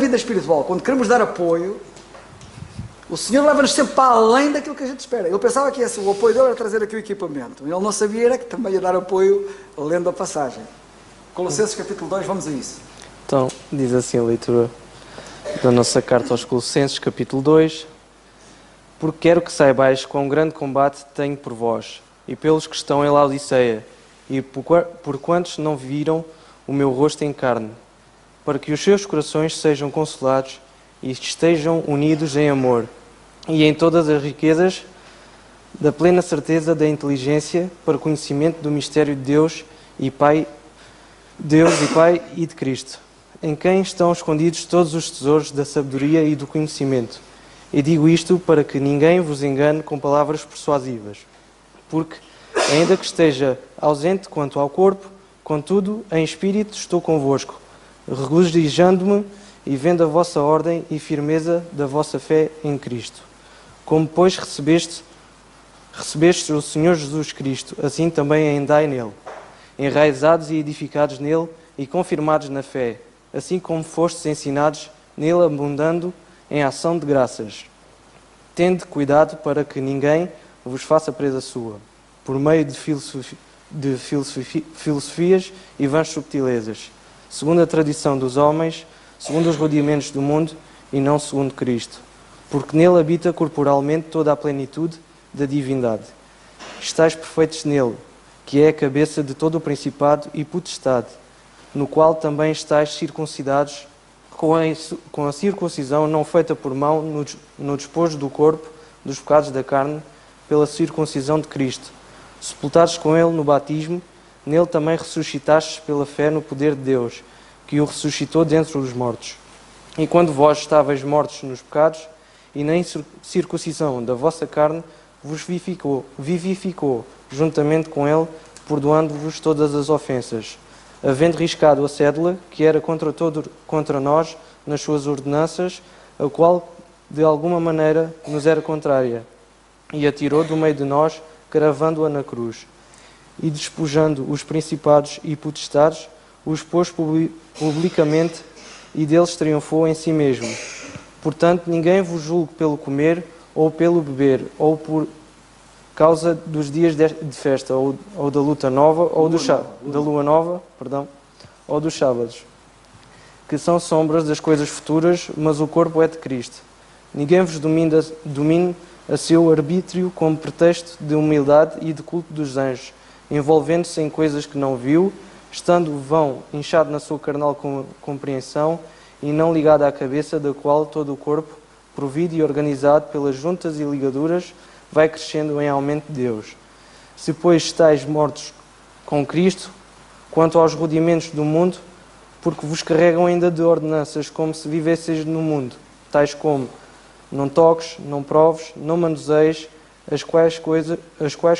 vida espiritual, quando queremos dar apoio, o Senhor leva-nos sempre para além daquilo que a gente espera. Ele pensava que o apoio dele era trazer aqui o equipamento. Ele não sabia era que também ia dar apoio lendo a passagem. Colossenses capítulo 2, vamos a isso. Então, diz assim a leitura da nossa carta aos Colossenses, capítulo 2. Porque quero que saibais quão grande combate tenho por vós, e pelos que estão em Laodiceia, e por quantos não viram o meu rosto em carne, para que os seus corações sejam consolados e estejam unidos em amor, e em todas as riquezas da plena certeza da inteligência, para o conhecimento do mistério de Deus e Pai e de Cristo, em quem estão escondidos todos os tesouros da sabedoria e do conhecimento. E digo isto para que ninguém vos engane com palavras persuasivas, porque, ainda que esteja ausente quanto ao corpo, contudo, em espírito estou convosco, regozijando-me e vendo a vossa ordem e firmeza da vossa fé em Cristo. Como, pois, recebeste o Senhor Jesus Cristo, assim também andai nele, enraizados e edificados nele e confirmados na fé, assim como fostes ensinados nele, abundando em ação de graças. Tende cuidado para que ninguém vos faça presa sua, por meio de filosofias e vãs subtilezas, segundo a tradição dos homens, segundo os rudimentos do mundo e não segundo Cristo, porque nele habita corporalmente toda a plenitude da divindade. Estais perfeitos nele, que é a cabeça de todo o principado e potestade, no qual também estais circuncidados com a circuncisão não feita por mão no despojo do corpo dos pecados da carne, pela circuncisão de Cristo, sepultados com ele no batismo, nele também ressuscitastes pela fé no poder de Deus, que o ressuscitou dentre os mortos. E quando vós estáveis mortos nos pecados, e na circuncisão da vossa carne, vos vivificou juntamente com ele, perdoando-vos todas as ofensas, havendo riscado a cédula, que era contra nós, nas suas ordenanças, a qual de alguma maneira nos era contrária, e a tirou do meio de nós, cravando-a na cruz. E despojando os principados e potestades, os pôs publicamente e deles triunfou em si mesmo. Portanto, ninguém vos julgue pelo comer, ou pelo beber, ou por causa dos dias de festa, ou da luta nova, ou da lua nova, ou dos sábados, que são sombras das coisas futuras, mas o corpo é de Cristo. Ninguém vos domine a seu arbítrio como pretexto de humildade e de culto dos anjos, envolvendo-se em coisas que não viu, estando vão inchado na sua carnal compreensão e não ligado à cabeça, da qual todo o corpo, provido e organizado pelas juntas e ligaduras, vai crescendo em aumento de Deus. Se, pois, estáis mortos com Cristo, quanto aos rudimentos do mundo, porque vos carregam ainda de ordenanças, como se vivesseis no mundo, tais como: não toques, não proves, não manuseis, as quais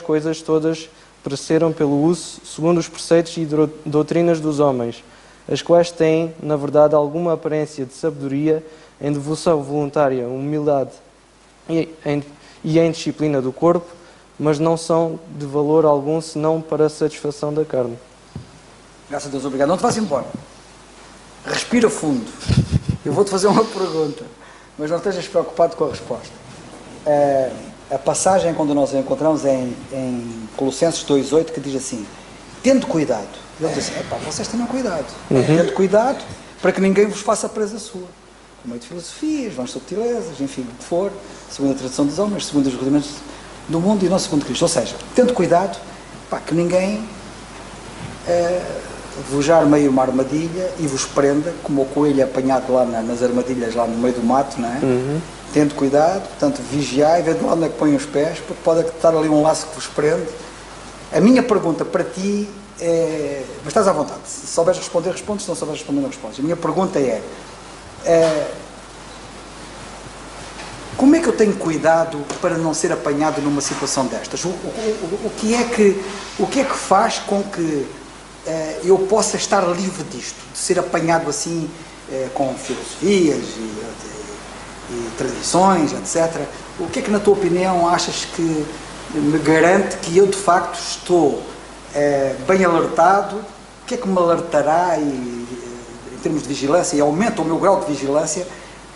coisas todas pereceram pelo uso, segundo os preceitos e doutrinas dos homens, as quais têm, na verdade, alguma aparência de sabedoria, em devoção voluntária, humildade e em disciplina do corpo, mas não são de valor algum, senão para a satisfação da carne. Graças a Deus, obrigado. Não te vás embora. Respira fundo. Eu vou-te fazer uma pergunta, mas não estejas preocupado com a resposta. A passagem, quando nós a encontramos, é em Colossenses 2,8, que diz assim: tendo cuidado. Ele diz assim: vocês tenham cuidado. Tendo cuidado para que ninguém vos faça presa sua. Com meio de filosofias, vãs subtilezas, enfim, o que for, segundo a tradição dos homens, segundo os rudimentos do mundo e não segundo Cristo. Ou seja, tendo cuidado para que ninguém vos armeie uma armadilha e vos prenda, como o coelho apanhado lá nas armadilhas, lá no meio do mato, não é? Tendo cuidado, portanto, vigiai, vendo lá onde é que põem os pés, porque pode estar ali um laço que vos prende. A minha pergunta para ti é... Mas estás à vontade. Se souberes responder, respondes. Se não souberes responder, não respondes. A minha pergunta é... como é que eu tenho cuidado para não ser apanhado numa situação destas? O que é que faz com que eu possa estar livre disto? De ser apanhado assim, com filosofias e tradições, etc. O que é que, na tua opinião, achas que me garante que eu, de facto, estou bem alertado? O que é que me alertará em termos de vigilância, e aumenta o meu grau de vigilância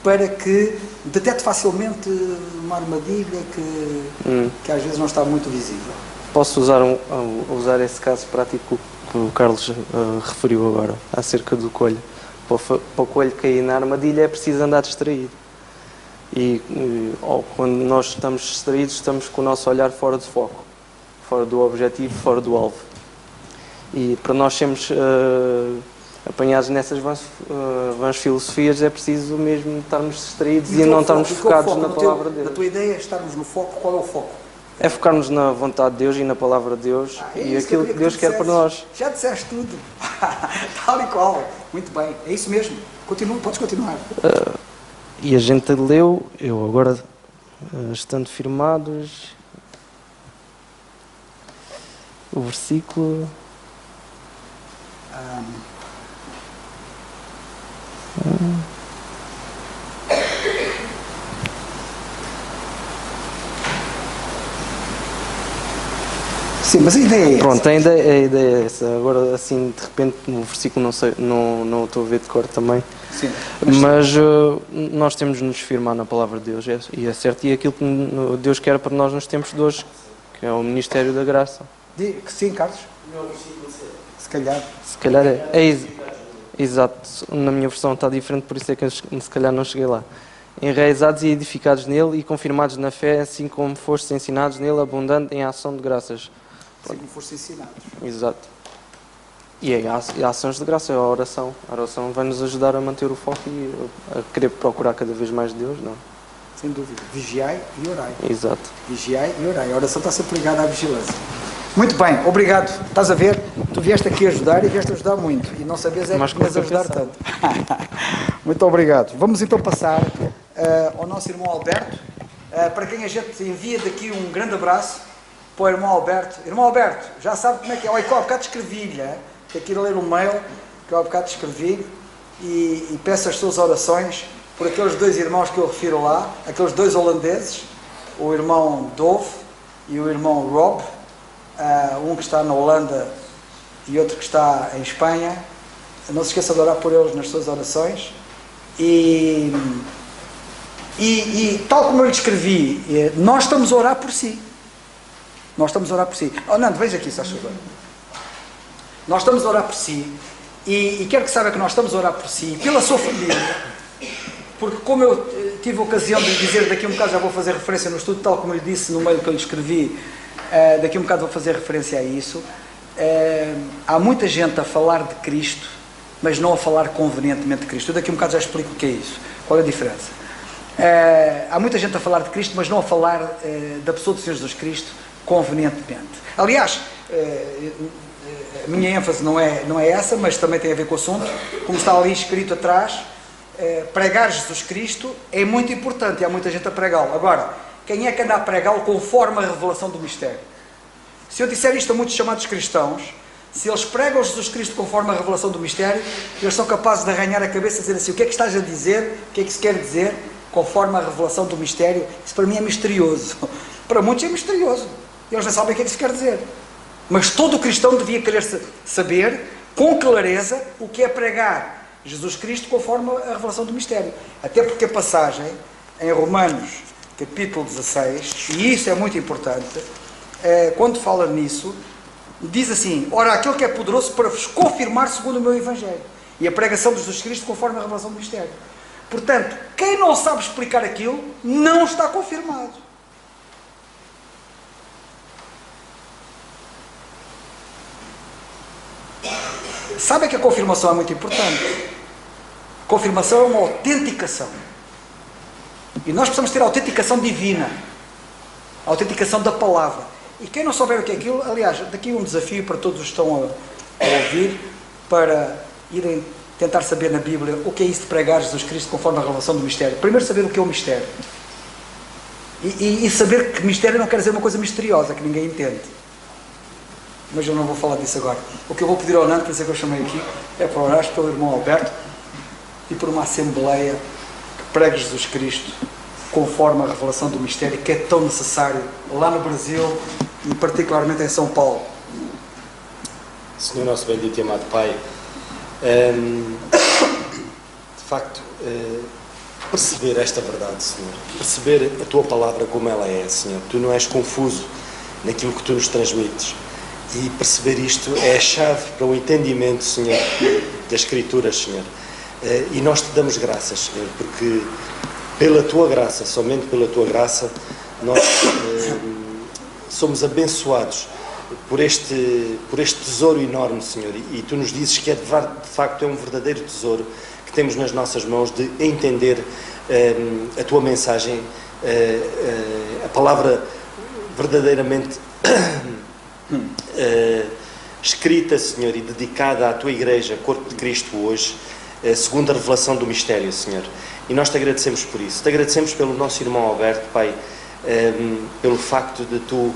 para que detecte facilmente uma armadilha que às vezes não está muito visível. Posso usar esse caso prático que o Carlos referiu agora, acerca do coelho. Para o coelho cair na armadilha é preciso andar distraído. E quando nós estamos distraídos, estamos com o nosso olhar fora de foco, fora do objetivo, fora do alvo. E para nós sermos apanhados nessas vãs filosofias é preciso mesmo estarmos distraídos e não estarmos focados na palavra de Deus. A tua ideia é estarmos no foco. Qual é o foco? É focarmos na vontade de Deus e na palavra de Deus e aquilo que Deus quer para nós. Já disseste tudo. Tal e qual. Muito bem. É isso mesmo. Continua, podes continuar. E a gente leu, eu agora, estando firmados, o versículo... Sim, mas a ideia é essa. Pronto, a ideia é essa. Agora, assim, de repente, no versículo não sei, não estou a ver de cor também. Sim, mas nós temos de nos firmar na palavra de Deus, e é certo, e aquilo que Deus quer para nós nos tempos de hoje, que é o Ministério da Graça. Sim, Carlos? Se calhar exato, na minha versão está diferente, por isso é que eu se calhar não cheguei lá. Enraizados e edificados nele e confirmados na fé, assim como fostes ensinados nele, abundando em ação de graças. Assim como fostes ensinados. Exato. E ações de graça, é a oração. A oração vai nos ajudar a manter o foco e a querer procurar cada vez mais Deus, não? Sem dúvida. Vigiai e orai. Exato. Vigiai e orai. A oração está sempre ligada à vigilância. Muito bem, obrigado. Estás a ver? Tu vieste aqui ajudar e vieste ajudar muito. E não sabias que ias ajudar tanto. Muito obrigado. Vamos então passar ao nosso irmão Alberto, para quem a gente envia daqui um grande abraço para o irmão Alberto. Irmão Alberto, já sabe como é que é. Olha, que eu há bocado escrevi-lhe, tenho que ir ler um mail que eu há bocado escrevi e peço as suas orações por aqueles dois irmãos que eu refiro lá, aqueles dois holandeses, o irmão Dove e o irmão Rob, um que está na Holanda e outro que está em Espanha. Não se esqueça de orar por eles nas suas orações. E tal como eu lhe escrevi, nós estamos a orar por si. Nós estamos a orar por si. Oh, Nando, veja aqui, se faz favor. Nós estamos a orar por si e quero que saiba que nós estamos a orar por si, pela sua família, porque como eu tive a ocasião de dizer, daqui a um bocado já vou fazer referência no estudo, tal como eu lhe disse no mail que eu lhe escrevi, daqui a um bocado vou fazer referência a isso. Há muita gente a falar de Cristo, mas não a falar convenientemente de Cristo. Eu daqui a um bocado já explico o que é isso, qual é a diferença. Há muita gente a falar de Cristo, mas não a falar da pessoa do Senhor Jesus Cristo convenientemente. Aliás, a minha ênfase não é essa, mas também tem a ver com o assunto. Como está ali escrito atrás, pregar Jesus Cristo é muito importante e há muita gente a pregá-lo. Agora, quem é que anda a pregá-lo conforme a revelação do mistério? Se eu disser isto a muitos chamados cristãos, se eles pregam Jesus Cristo conforme a revelação do mistério, eles são capazes de arranhar a cabeça e dizer assim: o que é que estás a dizer? O que é que se quer dizer conforme a revelação do mistério? Isso para mim é misterioso. Para muitos é misterioso. Eles não sabem o que é que se quer dizer. Mas todo o cristão devia querer saber, com clareza, o que é pregar Jesus Cristo conforme a revelação do mistério. Até porque a passagem, em Romanos, capítulo 16, e isso é muito importante, quando fala nisso, diz assim: ora, aquele que é poderoso para vos confirmar segundo o meu Evangelho, e a pregação de Jesus Cristo conforme a revelação do mistério. Portanto, quem não sabe explicar aquilo, não está confirmado. Sabe que a confirmação é muito importante. Confirmação é uma autenticação. E nós precisamos ter a autenticação divina. A autenticação da palavra. E quem não souber o que é aquilo, aliás, daqui um desafio para todos os que estão a ouvir, para irem tentar saber na Bíblia o que é isso de pregar Jesus Cristo conforme a revelação do mistério. Primeiro saber o que é o mistério. E saber que mistério não quer dizer uma coisa misteriosa, que ninguém entende. Mas eu não vou falar disso agora. O que eu vou pedir ao Nando, por isso é que eu chamei aqui, é para orar pelo irmão Alberto e por uma assembleia que pregue Jesus Cristo conforme a revelação do mistério, que é tão necessário lá no Brasil e particularmente em São Paulo. Senhor nosso bendito e amado Pai, facto, perceber esta verdade, Senhor. Perceber a Tua palavra como ela é, Senhor. Tu não és confuso naquilo que Tu nos transmites. E perceber isto é a chave para o entendimento, Senhor, das Escrituras, Senhor. E nós Te damos graças, Senhor, porque pela Tua graça, somente pela Tua graça, nós somos abençoados por este tesouro enorme, Senhor. E Tu nos dizes que de facto é um verdadeiro tesouro que temos nas nossas mãos de entender a Tua mensagem, a palavra verdadeiramente escrita, Senhor, e dedicada à Tua Igreja, Corpo de Cristo hoje, segundo a revelação do mistério, Senhor. E nós Te agradecemos por isso. Te agradecemos pelo nosso irmão Alberto, Pai, pelo facto de Tu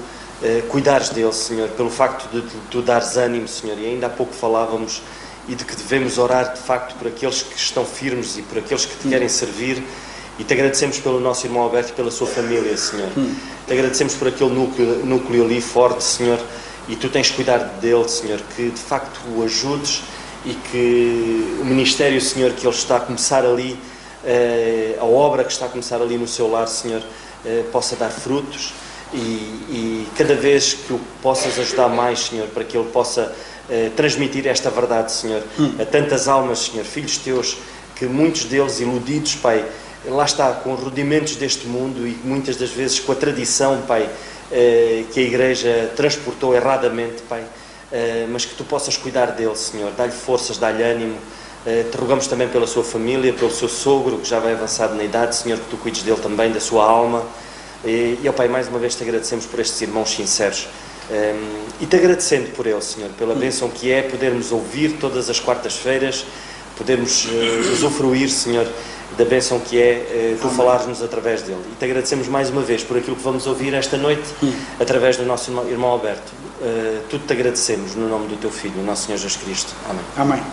cuidares dele, Senhor, pelo facto de Tu dares ânimo, Senhor. E ainda há pouco falávamos e de que devemos orar, de facto, por aqueles que estão firmes e por aqueles que Te querem servir. E Te agradecemos pelo nosso irmão Alberto e pela sua família, Senhor. Te agradecemos por aquele núcleo ali forte, Senhor. E Tu tens cuidado dele, Senhor, que de facto o ajudes e que o ministério, Senhor, que ele está a começar ali, a obra que está a começar ali no seu lar, Senhor, possa dar frutos e cada vez que o possas ajudar mais, Senhor, para que ele possa transmitir esta verdade, Senhor, a tantas almas, Senhor, filhos Teus, que muitos deles iludidos, Pai, lá está, com rudimentos deste mundo e muitas das vezes com a tradição, Pai, que a Igreja transportou erradamente, Pai, mas que Tu possas cuidar dele, Senhor, dá-lhe forças, dá-lhe ânimo. Te rogamos também pela sua família, pelo seu sogro, que já vai avançado na idade, Senhor, que Tu cuides dele também, da sua alma. E, ó Pai, mais uma vez Te agradecemos por estes irmãos sinceros. E Te agradecendo por ele, Senhor, pela bênção que é podermos ouvir todas as quartas-feiras, podermos usufruir, Senhor, da bênção que é Tu falares-nos através dele. E Te agradecemos mais uma vez por aquilo que vamos ouvir esta noite, através do nosso irmão Alberto. Tudo Te agradecemos no nome do Teu Filho, o nosso Senhor Jesus Cristo. Amém. Amém.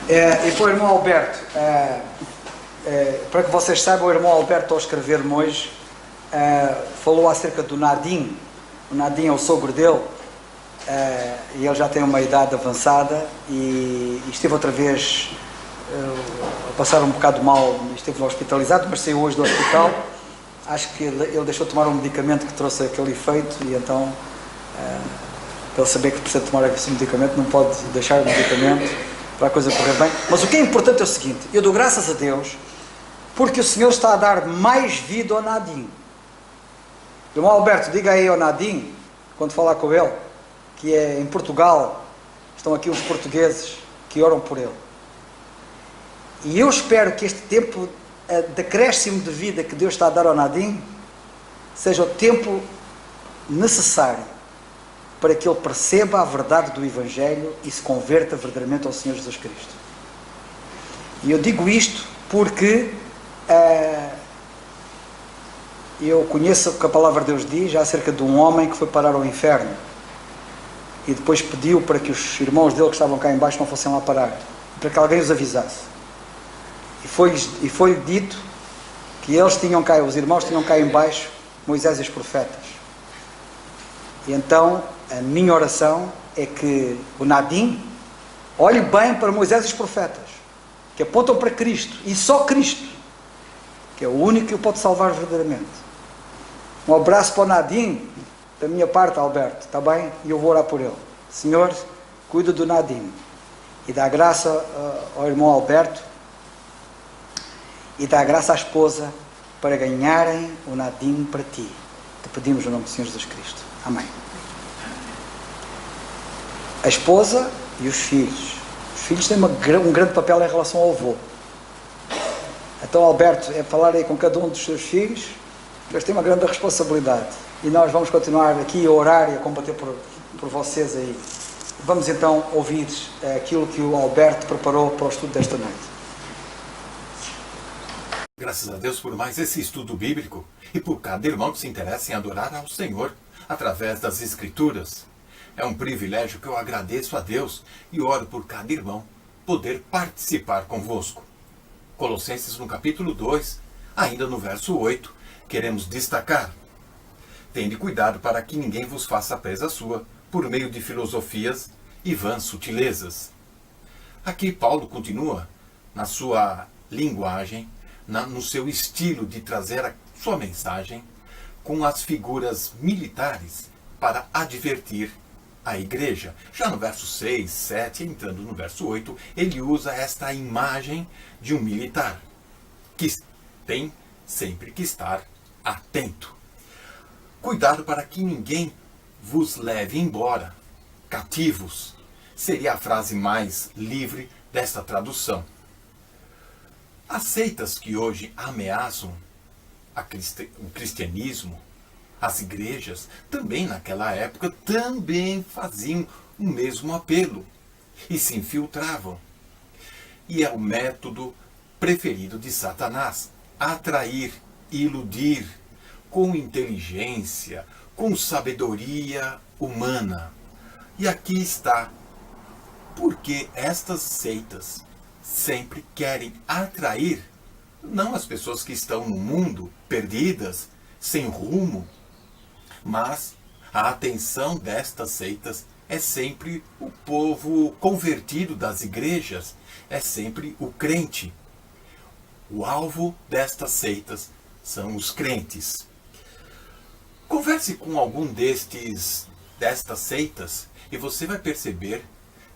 E para o irmão Alberto, para que vocês saibam, o irmão Alberto, ao escrever-me hoje, falou acerca do Nadim. O Nadim é o sogro dele, e ele já tem uma idade avançada e esteve outra vez a passar um bocado mal, esteve hospitalizado, mas saiu hoje do hospital. Acho que ele deixou de tomar um medicamento que trouxe aquele efeito e então, para ele saber que precisa tomar esse medicamento, não pode deixar o medicamento para a coisa correr bem. Mas o que é importante é o seguinte: eu dou graças a Deus porque o Senhor está a dar mais vida ao Nadim. Irmão Alberto, diga aí ao Nadim, quando falar com ele, que é em Portugal, estão aqui os portugueses que oram por ele. E eu espero que este tempo de acréscimo de vida que Deus está a dar ao Nadim seja o tempo necessário para que ele perceba a verdade do Evangelho e se converta verdadeiramente ao Senhor Jesus Cristo. E eu digo isto porque eu conheço o que a palavra de Deus diz acerca de um homem que foi parar ao inferno e depois pediu para que os irmãos dele que estavam cá em baixo não fossem lá parar, para que alguém os avisasse. E foi dito que eles tinham cá, os irmãos tinham cá em baixo Moisés e os profetas. E então a minha oração é que o Nadim olhe bem para Moisés e os profetas, que apontam para Cristo, e só Cristo, que é o único que o pode salvar verdadeiramente. Um abraço para o Nadim, da minha parte, Alberto, está bem? E eu vou orar por ele. Senhor, cuida do Nadim, e dá graça ao irmão Alberto, e dá graça à esposa, para ganharem o Nadim para Ti. Te pedimos no nome do Senhor Jesus Cristo. Amém. A esposa e os filhos. Os filhos têm um grande papel em relação ao avô. Então, Alberto, é falar aí com cada um dos seus filhos, eles têm uma grande responsabilidade. E nós vamos continuar aqui a orar e a combater por vocês aí. Vamos então ouvir aquilo que o Alberto preparou para o estudo desta noite. Graças a Deus por mais esse estudo bíblico e por cada irmão que se interessa em adorar ao Senhor através das Escrituras. É um privilégio que eu agradeço a Deus e oro por cada irmão poder participar convosco. Colossenses no capítulo 2, ainda no verso 8, queremos destacar: tende cuidado para que ninguém vos faça presa sua por meio de filosofias e vãs sutilezas. Aqui Paulo continua na sua linguagem, no seu estilo de trazer a sua mensagem, com as figuras militares para advertir a igreja. Já no verso 6, 7, entrando no verso 8, ele usa esta imagem de um militar que tem sempre que estar atento. Cuidado para que ninguém vos leve embora, cativos, seria a frase mais livre desta tradução. As seitas que hoje ameaçam o cristianismo, as igrejas, também naquela época, também faziam o mesmo apelo e se infiltravam. E é o método preferido de Satanás: atrair, iludir, com inteligência, com sabedoria humana. E aqui está, porque estas seitas sempre querem atrair, não as pessoas que estão no mundo perdidas, sem rumo, mas a atenção destas seitas é sempre o povo convertido das igrejas, é sempre o crente. O alvo destas seitas são os crentes. Converse com algum destas seitas e você vai perceber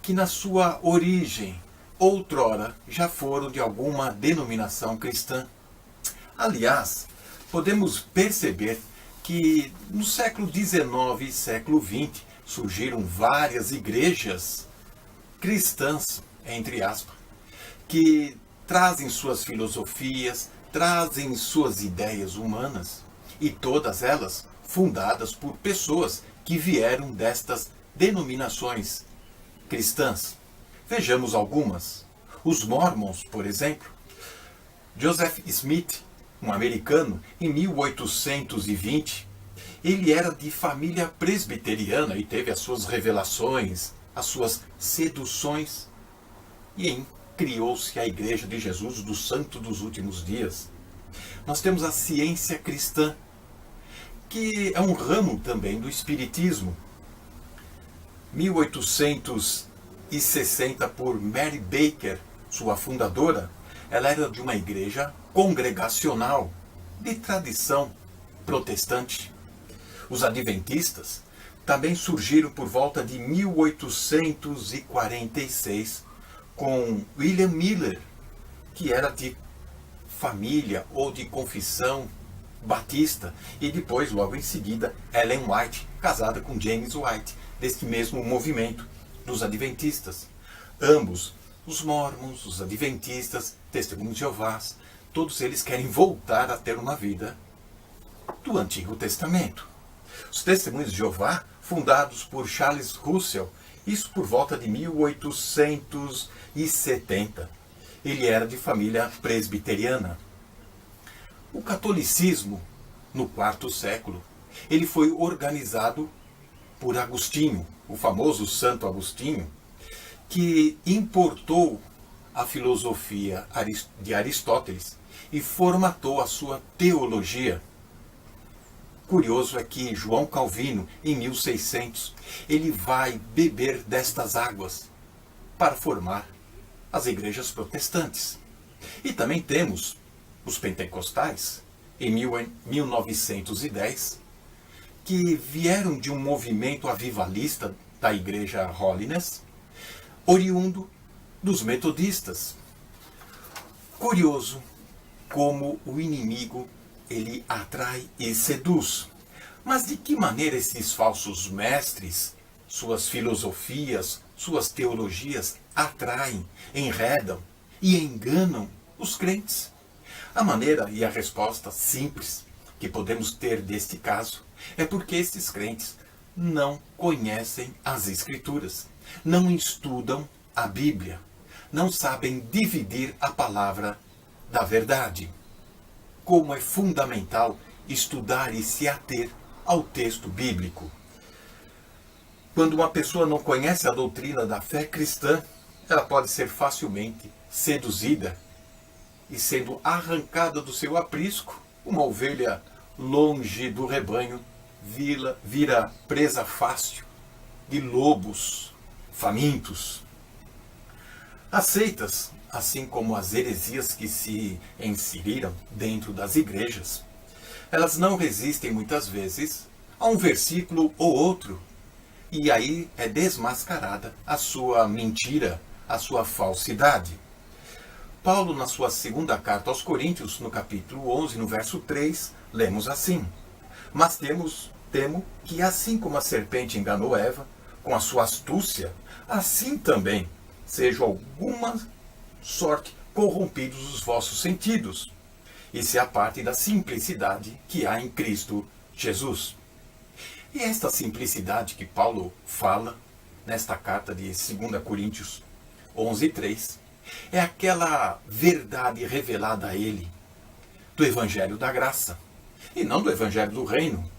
que na sua origem, outrora, já foram de alguma denominação cristã. Aliás, podemos perceber que no século XIX e século XX surgiram várias igrejas cristãs, entre aspas, que trazem suas filosofias, trazem suas ideias humanas, e todas elas fundadas por pessoas que vieram destas denominações cristãs. Vejamos algumas. Os Mormons, por exemplo. Joseph Smith, um americano, em 1820, ele era de família presbiteriana e teve as suas revelações, as suas seduções, e criou-se a Igreja de Jesus do Santo dos Últimos Dias. Nós temos a ciência cristã, que é um ramo também do Espiritismo. 1860, por Mary Baker, sua fundadora, ela era de uma igreja congregacional, de tradição protestante. Os adventistas também surgiram por volta de 1846, com William Miller, que era de família ou de confissão batista, e depois, logo em seguida, Ellen White, casada com James White, deste mesmo movimento dos adventistas. Ambos, os mormons, os adventistas, testemunhos de Jeová, todos eles querem voltar a ter uma vida do Antigo Testamento. Os testemunhos de Jeová, fundados por Charles Russell, isso por volta de 1870. Ele era de família presbiteriana. O catolicismo, no quarto século, ele foi organizado por Agostinho, o famoso Santo Agostinho, que importou a filosofia de Aristóteles e formatou a sua teologia. Curioso é que João Calvino, em 1600, ele vai beber destas águas para formar as igrejas protestantes. E também temos os pentecostais, em 1910, que vieram de um movimento avivalista da igreja Holiness, oriundo dos metodistas. Curioso como o inimigo ele atrai e seduz. Mas de que maneira esses falsos mestres, suas filosofias, suas teologias atraem, enredam e enganam os crentes? A maneira e a resposta simples que podemos ter deste caso é porque esses crentes não conhecem as Escrituras, não estudam a Bíblia, não sabem dividir a palavra da verdade. Como é fundamental estudar e se ater ao texto bíblico. Quando uma pessoa não conhece a doutrina da fé cristã, ela pode ser facilmente seduzida e, sendo arrancada do seu aprisco, uma ovelha longe do rebanho vira presa fácil de lobos famintos. As seitas, assim como as heresias que se inseriram dentro das igrejas, elas não resistem muitas vezes a um versículo ou outro, e aí é desmascarada a sua mentira, a sua falsidade. Paulo, na sua segunda carta aos Coríntios, no capítulo 11, no verso 3, lemos assim: Mas temo que assim como a serpente enganou Eva, com a sua astúcia, assim também sejam alguma sorte corrompidos os vossos sentidos, e se apartem da simplicidade que há em Cristo Jesus. E esta simplicidade que Paulo fala nesta carta de 2 Coríntios 11:3 é aquela verdade revelada a ele do Evangelho da Graça e não do Evangelho do Reino.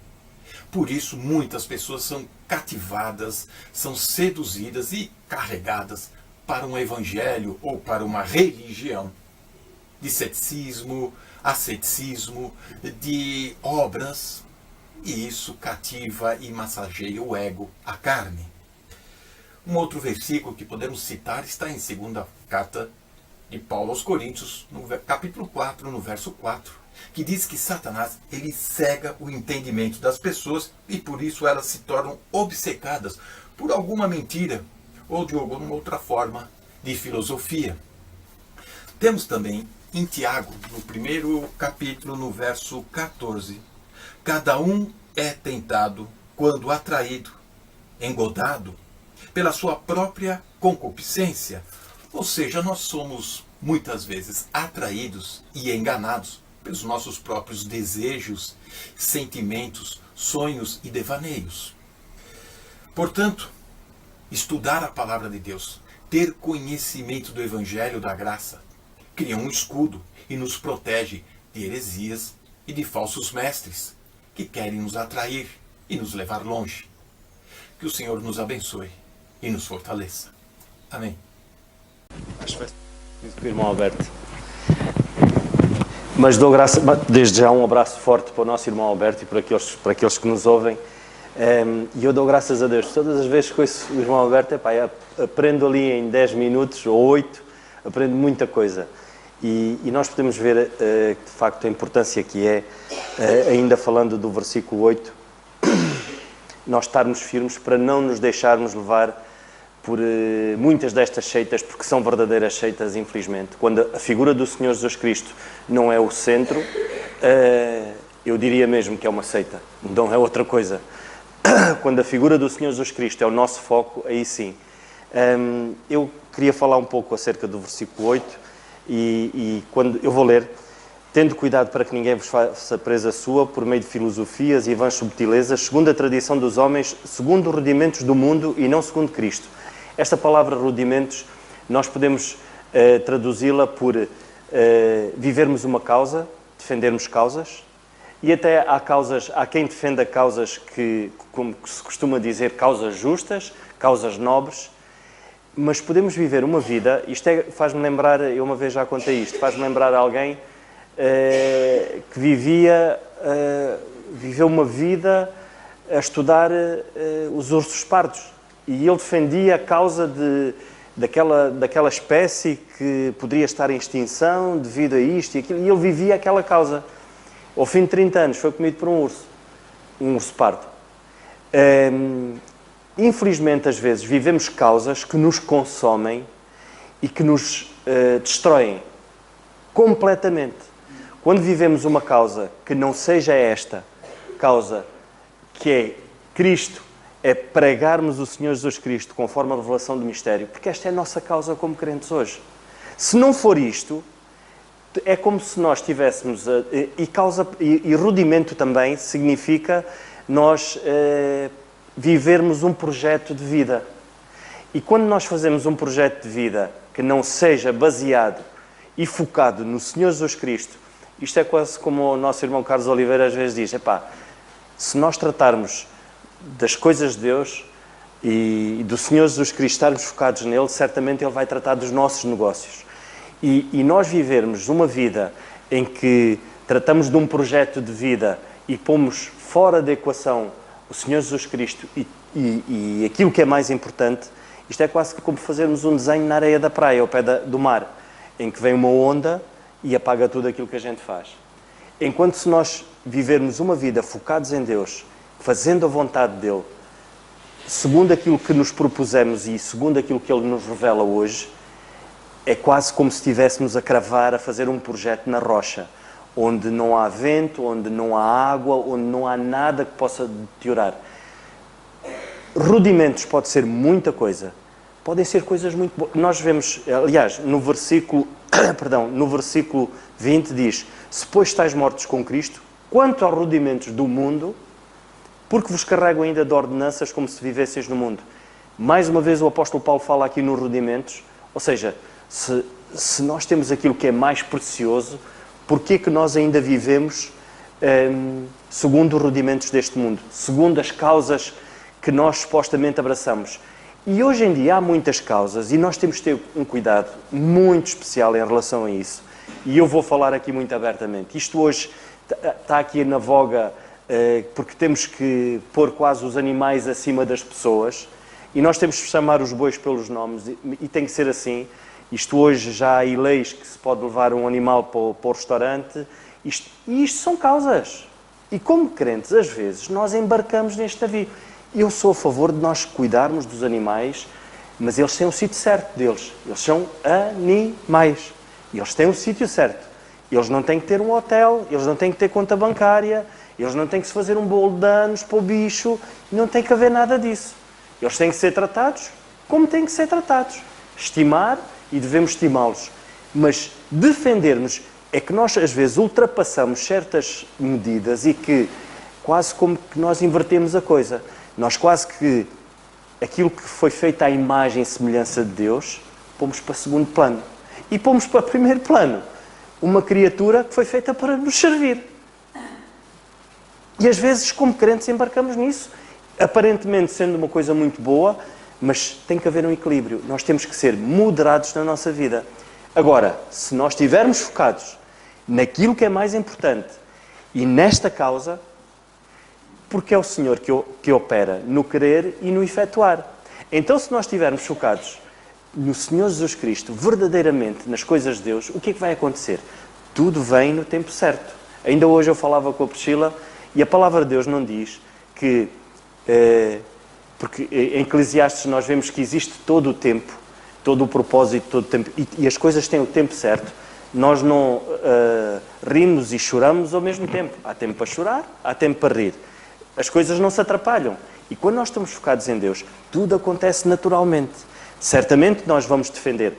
Por isso muitas pessoas são cativadas, são seduzidas e carregadas para um evangelho ou para uma religião de ceticismo, asceticismo, de obras, e isso cativa e massageia o ego, a carne. Um outro versículo que podemos citar está em segunda carta de Paulo aos Coríntios, no capítulo 4, no verso 4, que diz que Satanás, ele cega o entendimento das pessoas e por isso elas se tornam obcecadas por alguma mentira ou de alguma outra forma de filosofia. Temos também em Tiago, no primeiro capítulo, no verso 14, cada um é tentado quando atraído, engodado pela sua própria concupiscência. Ou seja, nós somos muitas vezes atraídos e enganados pelos nossos próprios desejos, sentimentos, sonhos e devaneios. Portanto, estudar a palavra de Deus, ter conhecimento do Evangelho da Graça, cria um escudo e nos protege de heresias e de falsos mestres que querem nos atrair e nos levar longe. Que o Senhor nos abençoe e nos fortaleça. Amém. Irmão Alberto. Mas dou graça, desde já um abraço forte para o nosso irmão Alberto e para aqueles que nos ouvem. E eu dou graças a Deus. Todas as vezes que ouço o irmão Alberto, aprendo ali em 10 minutos ou 8, aprendo muita coisa. E nós podemos ver, de facto, a importância que é, ainda falando do versículo 8, nós estarmos firmes para não nos deixarmos levar por muitas destas seitas, porque são verdadeiras seitas, infelizmente. Quando a figura do Senhor Jesus Cristo não é o centro, eu diria mesmo que é uma seita, não é outra coisa. Quando a figura do Senhor Jesus Cristo é o nosso foco, aí sim. Eu queria falar um pouco acerca do versículo 8, e quando eu vou ler, tendo cuidado para que ninguém vos faça presa sua por meio de filosofias e vãs subtilezas, segundo a tradição dos homens, segundo os rudimentos do mundo e não segundo Cristo. Esta palavra rudimentos, nós podemos traduzi-la por vivermos uma causa, defendermos causas, e até há quem defenda causas que, como se costuma dizer, causas justas, causas nobres, mas podemos viver uma vida, faz-me lembrar, eu uma vez já contei isto, faz-me lembrar alguém que viveu uma vida a estudar os ursos pardos, e ele defendia a causa daquela espécie que poderia estar em extinção devido a isto e aquilo, e ele vivia aquela causa. Ao fim de 30 anos foi comido por um urso pardo. Infelizmente, às vezes, vivemos causas que nos consomem e que nos destroem completamente. Quando vivemos uma causa que não seja esta causa, que é Cristo, é pregarmos o Senhor Jesus Cristo conforme a revelação do mistério, porque esta é a nossa causa como crentes hoje. Se não for isto, é como se nós tivéssemos, e rudimento também significa nós vivermos um projeto de vida. E quando nós fazemos um projeto de vida que não seja baseado e focado no Senhor Jesus Cristo, isto é quase como o nosso irmão Carlos Oliveira às vezes diz, se nós tratarmos das coisas de Deus e do Senhor Jesus Cristo, estarmos focados nele, certamente Ele vai tratar dos nossos negócios. E nós vivermos uma vida em que tratamos de um projeto de vida e pomos fora da equação o Senhor Jesus Cristo e aquilo que é mais importante, Isto é quase como fazermos um desenho na areia da praia, ao pé do mar, em que vem uma onda e apaga tudo aquilo que a gente faz. Enquanto se nós vivermos uma vida focados em Deus, fazendo a vontade dEle, segundo aquilo que nos propusemos e segundo aquilo que Ele nos revela hoje, é quase como se estivéssemos a cravar, a fazer um projeto na rocha, onde não há vento, onde não há água, onde não há nada que possa deteriorar. Rudimentos pode ser muita coisa. Podem ser coisas muito boas. Nós vemos, aliás, no versículo 20 diz: se pois estáis mortos com Cristo, quanto aos rudimentos do mundo, porque vos carrego ainda de ordenanças como se vivesseis no mundo. Mais uma vez o apóstolo Paulo fala aqui nos rudimentos, ou seja, se nós temos aquilo que é mais precioso, porquê que nós ainda vivemos segundo os rudimentos deste mundo, segundo as causas que nós supostamente abraçamos? E hoje em dia há muitas causas e nós temos de ter um cuidado muito especial em relação a isso. E eu vou falar aqui muito abertamente. Isto hoje está aqui na voga porque temos que pôr quase os animais acima das pessoas e nós temos que chamar os bois pelos nomes e tem que ser assim. Isto hoje já há leis que se pode levar um animal para o restaurante. Isto são causas. E como crentes, às vezes, nós embarcamos neste navio. Eu sou a favor de nós cuidarmos dos animais, mas eles têm o sítio certo deles. Eles são animais. E eles têm o sítio certo. Eles não têm que ter um hotel, eles não têm que ter conta bancária, eles não têm que se fazer um bolo de anos para o bicho, não tem que haver nada disso. Eles têm que ser tratados como têm que ser tratados. Estimar e devemos estimá-los. Mas defendermos é que nós às vezes ultrapassamos certas medidas e que quase como que nós invertemos a coisa. Nós quase que aquilo que foi feito à imagem e semelhança de Deus, pomos para segundo plano. E pomos para primeiro plano uma criatura que foi feita para nos servir. E às vezes, como crentes, embarcamos nisso, aparentemente sendo uma coisa muito boa, mas tem que haver um equilíbrio. Nós temos que ser moderados na nossa vida. Agora, se nós estivermos focados naquilo que é mais importante e nesta causa, porque é o Senhor que opera no querer e no efetuar. Então, se nós estivermos focados no Senhor Jesus Cristo, verdadeiramente nas coisas de Deus, o que é que vai acontecer? Tudo vem no tempo certo. Ainda hoje eu falava com a Priscila e a palavra de Deus não diz que... porque em Eclesiastes nós vemos que existe todo o tempo, todo o propósito, todo o tempo, e as coisas têm o tempo certo. Nós não rimos e choramos ao mesmo tempo. Há tempo para chorar, há tempo para rir. As coisas não se atrapalham. E quando nós estamos focados em Deus, tudo acontece naturalmente. Certamente nós vamos defender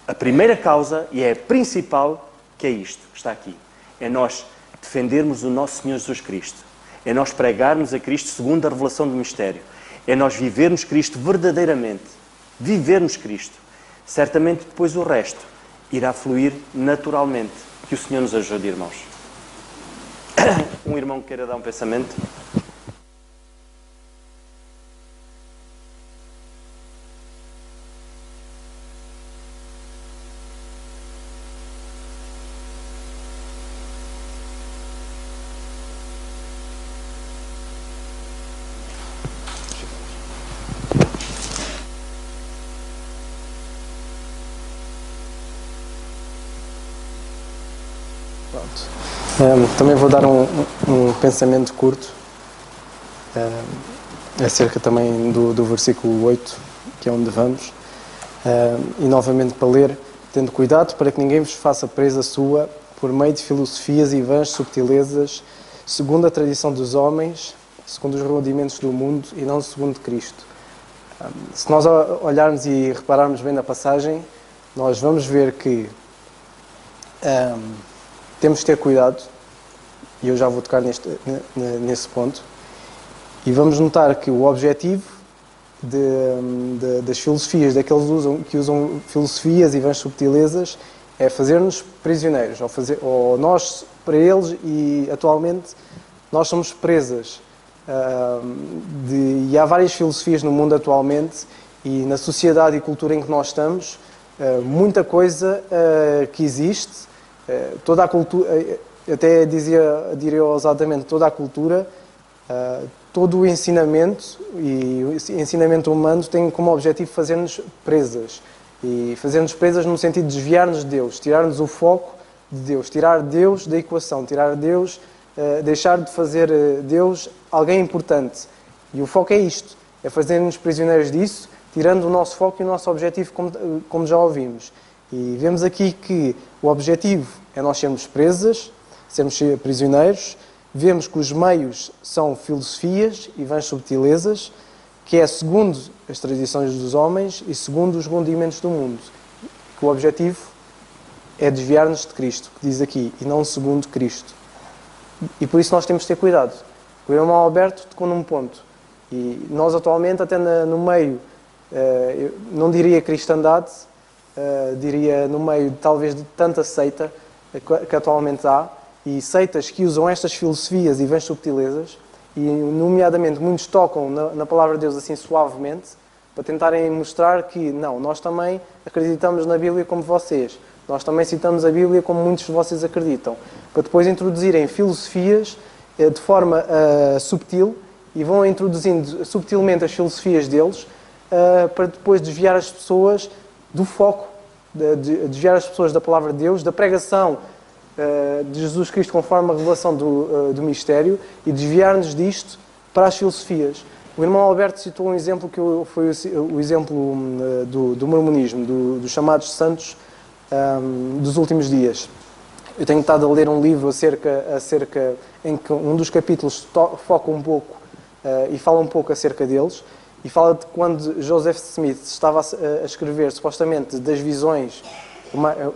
a primeira causa, e é a principal, que é isto, que está aqui. É nós defendermos o nosso Senhor Jesus Cristo. É nós pregarmos a Cristo segundo a revelação do mistério. É nós vivermos Cristo verdadeiramente. Vivermos Cristo. Certamente depois o resto irá fluir naturalmente. Que o Senhor nos ajude, irmãos. Um irmão que queira dar um pensamento? Também vou dar um pensamento curto acerca também do versículo 8, que é onde vamos, e novamente para ler: tendo cuidado para que ninguém vos faça presa sua por meio de filosofias e vãs subtilezas, segundo a tradição dos homens, segundo os rudimentos do mundo e não segundo Cristo. Se nós olharmos e repararmos bem na passagem, nós vamos ver que temos de ter cuidado, e eu já vou tocar nesse ponto, e vamos notar que o objetivo das filosofias, daqueles que usam filosofias e vãs subtilezas, é fazer-nos prisioneiros, ou nós para eles, e atualmente nós somos presas. E há várias filosofias no mundo atualmente, e na sociedade e cultura em que nós estamos, muita coisa que existe, toda a cultura, até diria ousadamente, toda a cultura todo o ensinamento e o ensinamento humano tem como objetivo fazer-nos presas. E fazer-nos presas no sentido de desviar-nos de Deus, tirar-nos o foco de Deus, tirar Deus da equação, tirar Deus, deixar de fazer Deus alguém importante. E o foco é isto, é fazer-nos prisioneiros disso, tirando o nosso foco e o nosso objetivo, como já ouvimos. E vemos aqui que o objetivo é nós sermos presas, sermos prisioneiros. Vemos que os meios são filosofias e vãs subtilezas, que é segundo as tradições dos homens e segundo os rudimentos do mundo. Que o objetivo é desviar-nos de Cristo, que diz aqui, e não segundo Cristo. E por isso nós temos de ter cuidado. O irmão Alberto tocou num ponto. E nós atualmente, até no meio, eu não diria cristandade, diria no meio talvez de tanta seita que atualmente há, e seitas que usam estas filosofias e vãs subtilezas, e nomeadamente muitos tocam na palavra de Deus assim suavemente, para tentarem mostrar que não, nós também acreditamos na Bíblia como vocês, nós também citamos a Bíblia como muitos de vocês acreditam, para depois introduzirem filosofias de forma subtil, e vão introduzindo subtilmente as filosofias deles, para depois desviar as pessoas do foco, desviar as pessoas da palavra de Deus, da pregação de Jesus Cristo conforme a revelação do mistério, e desviar-nos disto para as filosofias. O irmão Alberto citou um exemplo que foi o exemplo do mormonismo, dos chamados santos dos últimos dias. Eu tenho estado a ler um livro acerca em que um dos capítulos foca um pouco e fala um pouco acerca deles, e fala de quando Joseph Smith estava a escrever supostamente das visões.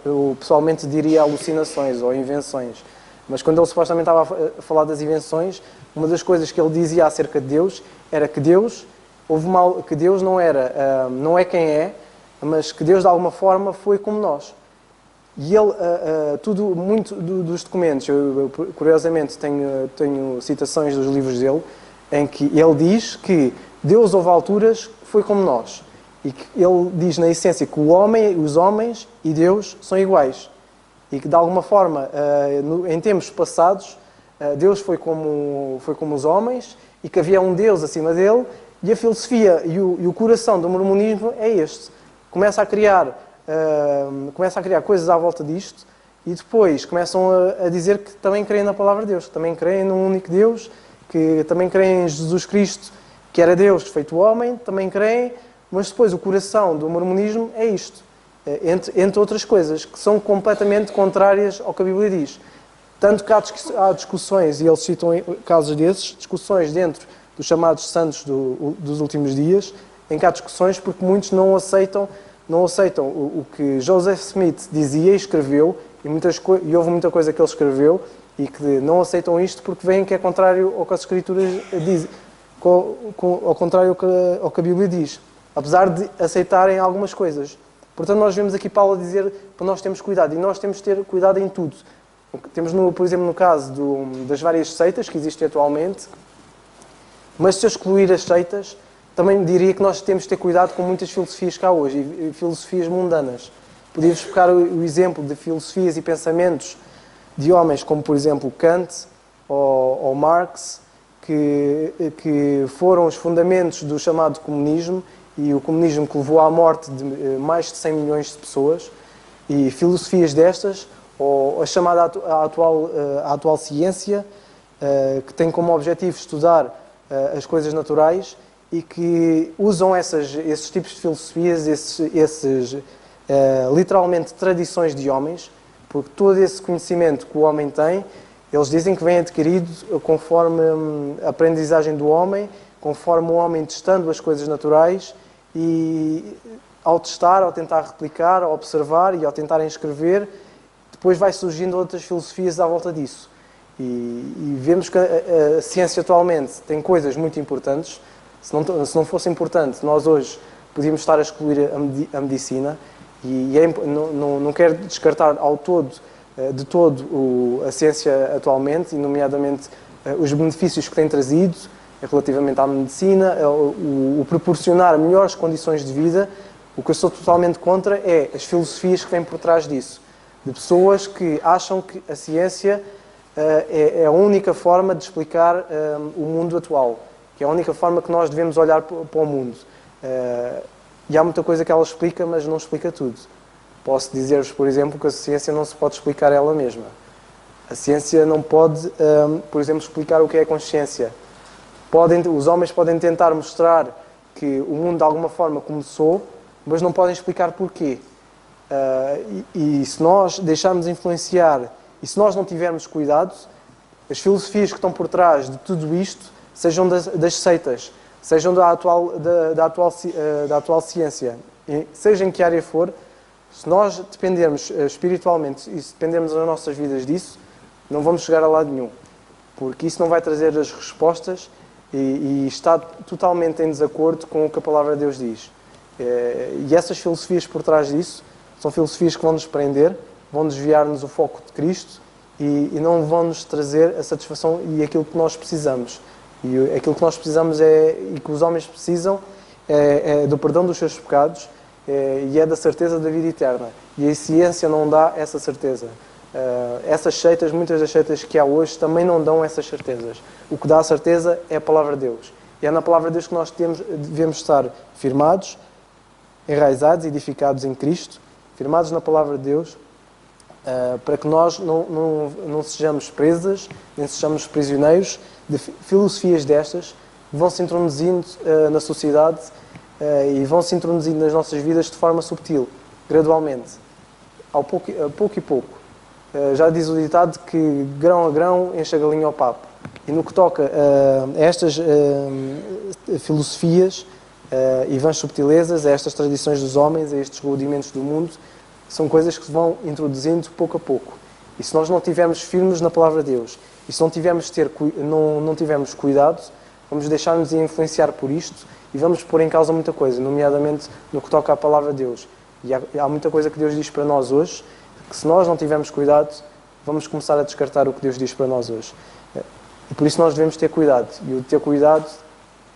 Eu pessoalmente diria alucinações ou invenções, mas quando ele supostamente estava a falar das invenções, uma das coisas que ele dizia acerca de Deus era que Deus não é quem é, mas que Deus de alguma forma foi como nós. E ele, muito dos documentos, eu curiosamente tenho citações dos livros dele, em que ele diz que Deus houve alturas foi como nós. E que ele diz, na essência, que os homens e Deus são iguais. E que, de alguma forma, em tempos passados, Deus foi como os homens, e que havia um Deus acima dele, e a filosofia e o coração do mormonismo é este. Começa a criar coisas à volta disto, e depois começam a dizer que também creem na palavra de Deus, que também creem num único Deus, que também creem em Jesus Cristo, que era Deus feito homem, também creem. Mas depois o coração do mormonismo é isto, entre outras coisas, que são completamente contrárias ao que a Bíblia diz. Tanto que há discussões, e eles citam casos desses, discussões dentro dos chamados santos dos últimos dias, em que há discussões porque muitos não aceitam o que Joseph Smith dizia e escreveu, e houve muita coisa que ele escreveu, e que não aceitam isto porque veem que é contrário ao que as Escrituras dizem, ao contrário ao que a Bíblia diz. Apesar de aceitarem algumas coisas. Portanto, nós vemos aqui Paulo a dizer para nós termos cuidado, e nós temos de ter cuidado em tudo. Temos, por exemplo, no caso das várias seitas que existem atualmente, mas se eu excluir as seitas, também diria que nós temos de ter cuidado com muitas filosofias que há hoje, e filosofias mundanas. Podíamos buscar o exemplo de filosofias e pensamentos de homens como, por exemplo, Kant ou Marx, que foram os fundamentos do chamado comunismo, e o comunismo que levou à morte de mais de 100 milhões de pessoas, e filosofias destas, ou a chamada atual ciência, que tem como objetivo estudar as coisas naturais, e que usam esses tipos de filosofias, literalmente tradições de homens, porque todo esse conhecimento que o homem tem, eles dizem que vem adquirido conforme a aprendizagem do homem, conforme o homem testando as coisas naturais, e ao testar, ao tentar replicar, ao observar e ao tentarem escrever, depois vai surgindo outras filosofias à volta disso. E vemos que a ciência atualmente tem coisas muito importantes. Se não fosse importante, nós hoje podíamos estar a excluir a medicina, e não quero descartar de todo a ciência atualmente, e nomeadamente os benefícios que tem trazido relativamente à medicina, o proporcionar melhores condições de vida. O que eu sou totalmente contra é as filosofias que vêm por trás disso, de pessoas que acham que a ciência é a única forma de explicar o mundo atual. que é a única forma que nós devemos olhar para o mundo. E há muita coisa que ela explica, mas não explica tudo. Posso dizer-vos, por exemplo, que a ciência não se pode explicar ela mesma. A ciência não pode, por exemplo, explicar o que é a consciência. Os homens podem tentar mostrar que o mundo de alguma forma começou, mas não podem explicar porquê. E se nós deixarmos influenciar, e se nós não tivermos cuidado, as filosofias que estão por trás de tudo isto, sejam das seitas, sejam da atual ciência, seja em que área for, se nós dependermos espiritualmente e se dependermos das nossas vidas disso, não vamos chegar a lado nenhum. Porque isso não vai trazer as respostas e está totalmente em desacordo com o que a Palavra de Deus diz. E essas filosofias por trás disso são filosofias que vão nos prender, vão desviar-nos o foco de Cristo e não vão nos trazer a satisfação e aquilo que nós precisamos. E aquilo que nós precisamos e que os homens precisam é do perdão dos seus pecados e é da certeza da vida eterna. E a ciência não dá essa certeza. Essas seitas, muitas das seitas que há hoje, também não dão essas certezas. O que dá a certeza é a Palavra de Deus. E é na Palavra de Deus que nós devemos estar firmados, enraizados, edificados em Cristo, firmados na Palavra de Deus, para que nós não sejamos presas, nem sejamos prisioneiros de filosofias destas que vão se introduzindo na sociedade e vão se introduzindo nas nossas vidas de forma subtil, gradualmente, a pouco e pouco. Já diz o ditado que grão a grão enche a galinha ao papo. E no que toca a estas filosofias e vãs subtilezas, a estas tradições dos homens, a estes rudimentos do mundo, são coisas que se vão introduzindo pouco a pouco. E se nós não estivermos firmes na Palavra de Deus, e se não tivermos cuidado, vamos deixar-nos influenciar por isto e vamos pôr em causa muita coisa, nomeadamente no que toca à Palavra de Deus. E há muita coisa que Deus diz para nós hoje, que se nós não tivermos cuidado, vamos começar a descartar o que Deus diz para nós hoje. E por isso nós devemos ter cuidado. E o ter cuidado,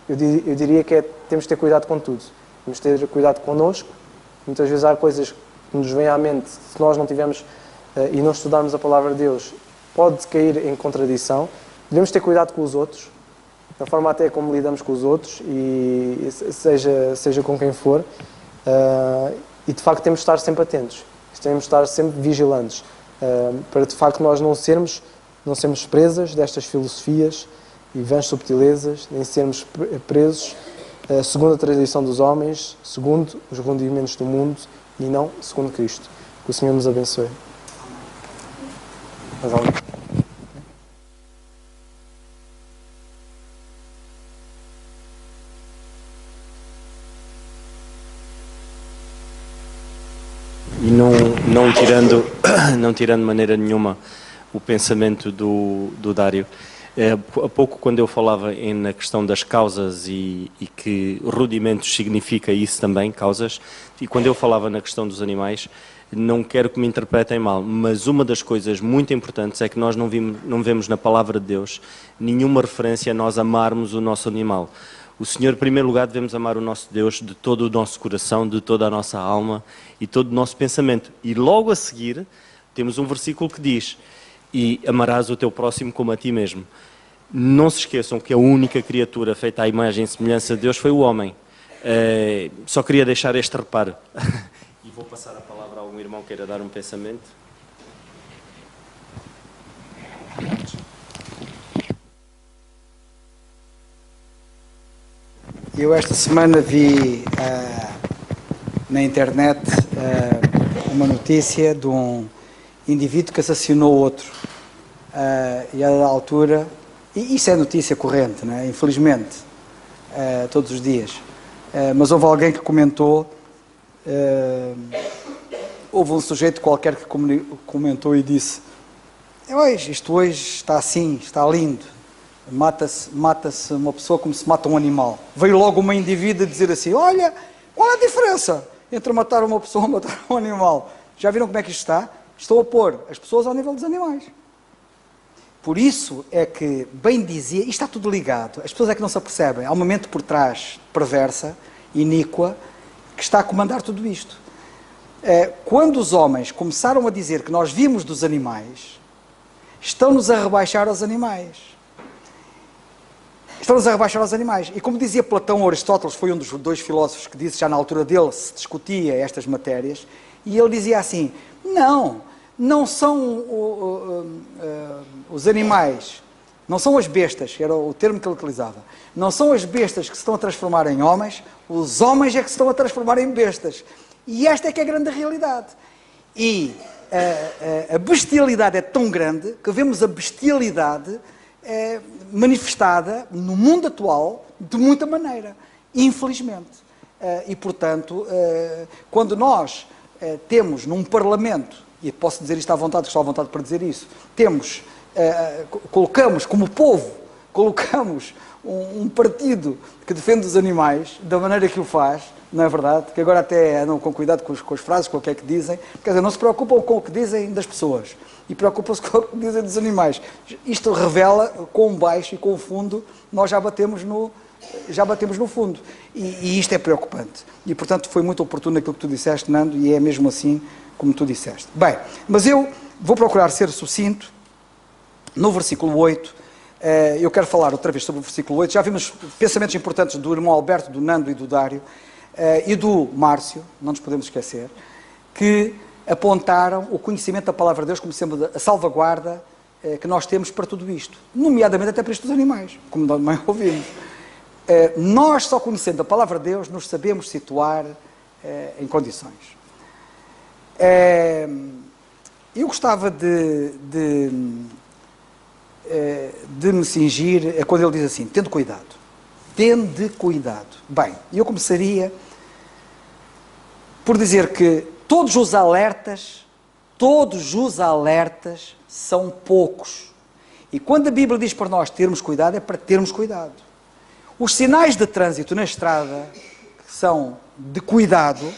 eu diria que temos de ter cuidado com tudo. Temos de ter cuidado connosco. Muitas vezes há coisas que nos vêm à mente, se nós não tivermos e não estudarmos a Palavra de Deus, pode cair em contradição. Devemos ter cuidado com os outros, da forma até como lidamos com os outros, e seja com quem for. E de facto temos de estar sempre atentos. Temos de estar sempre vigilantes, para de facto nós não sermos presas destas filosofias e vãs subtilezas, nem sermos presos segundo a tradição dos homens, segundo os rudimentos do mundo e não segundo Cristo. Que o Senhor nos abençoe. Mais alguém? E não tirando de maneira nenhuma o pensamento do Dário. Há pouco, quando eu falava na questão das causas e que rudimentos significa isso também, causas, e quando eu falava na questão dos animais, não quero que me interpretem mal, mas uma das coisas muito importantes é que nós não vemos na Palavra de Deus nenhuma referência a nós amarmos o nosso animal. O Senhor, em primeiro lugar, devemos amar o nosso Deus de todo o nosso coração, de toda a nossa alma e todo o nosso pensamento. E logo a seguir, temos um versículo que diz: e amarás o teu próximo como a ti mesmo. Não se esqueçam que a única criatura feita à imagem e semelhança de Deus foi o homem. Só queria deixar este reparo. E vou passar a palavra a algum irmão que queira dar um pensamento. Eu esta semana vi na internet uma notícia de um indivíduo que assassinou outro. E a dada altura, e isso é notícia corrente, não é? Infelizmente, todos os dias. Mas houve alguém que comentou, houve um sujeito qualquer que comentou e disse: isto hoje está assim, está lindo. Mata-se uma pessoa como se mata um animal. Veio logo uma indivídua dizer assim: olha, qual é a diferença entre matar uma pessoa e matar um animal? Já viram como é que isto está? Estou a pôr as pessoas ao nível dos animais. Por isso é que, bem dizia, isto está tudo ligado. As pessoas é que não se apercebem. Há uma mente por trás, perversa, iníqua, que está a comandar tudo isto. Quando os homens começaram a dizer que nós vimos dos animais, estão-nos a rebaixar aos animais. Estão-nos a rebaixar aos animais. E como dizia Platão, Aristóteles foi um dos dois filósofos que disse, já na altura dele se discutia estas matérias, e ele dizia assim, não são os animais, não são as bestas, era o termo que ele utilizava, não são as bestas que se estão a transformar em homens, os homens é que se estão a transformar em bestas. E esta é que é a grande realidade. E a bestialidade é tão grande que vemos a bestialidade manifestada no mundo atual de muita maneira, infelizmente. E, portanto, quando nós temos num Parlamento, e posso dizer isto à vontade, que estou à vontade para dizer isso, colocamos como povo, colocamos um partido que defende os animais da maneira que o faz, não é verdade? Que agora até andam com cuidado com as frases, com o que é que dizem, quer dizer, não se preocupam com o que dizem das pessoas e preocupam-se com o que dizem dos animais. Isto revela quão baixo e quão fundo nós já batemos no fundo. E isto é preocupante. E, portanto, foi muito oportuno aquilo que tu disseste, Nando, e é mesmo assim como tu disseste. Bem, mas eu vou procurar ser sucinto. No versículo 8, eu quero falar outra vez sobre o versículo 8. Já vimos pensamentos importantes do irmão Alberto, do Nando e do Dário, e do Márcio, não nos podemos esquecer, que apontaram o conhecimento da palavra de Deus como sendo a salvaguarda que nós temos para tudo isto, nomeadamente até para isto dos animais, como também ouvimos. Nós, só conhecendo a palavra de Deus, nos sabemos situar em condições. Eu gostava de me cingir quando ele diz assim, tende cuidado. Tende cuidado. Bem, eu começaria por dizer que todos os alertas são poucos. E quando a Bíblia diz para nós termos cuidado, é para termos cuidado. Os sinais de trânsito na estrada, que são de cuidado,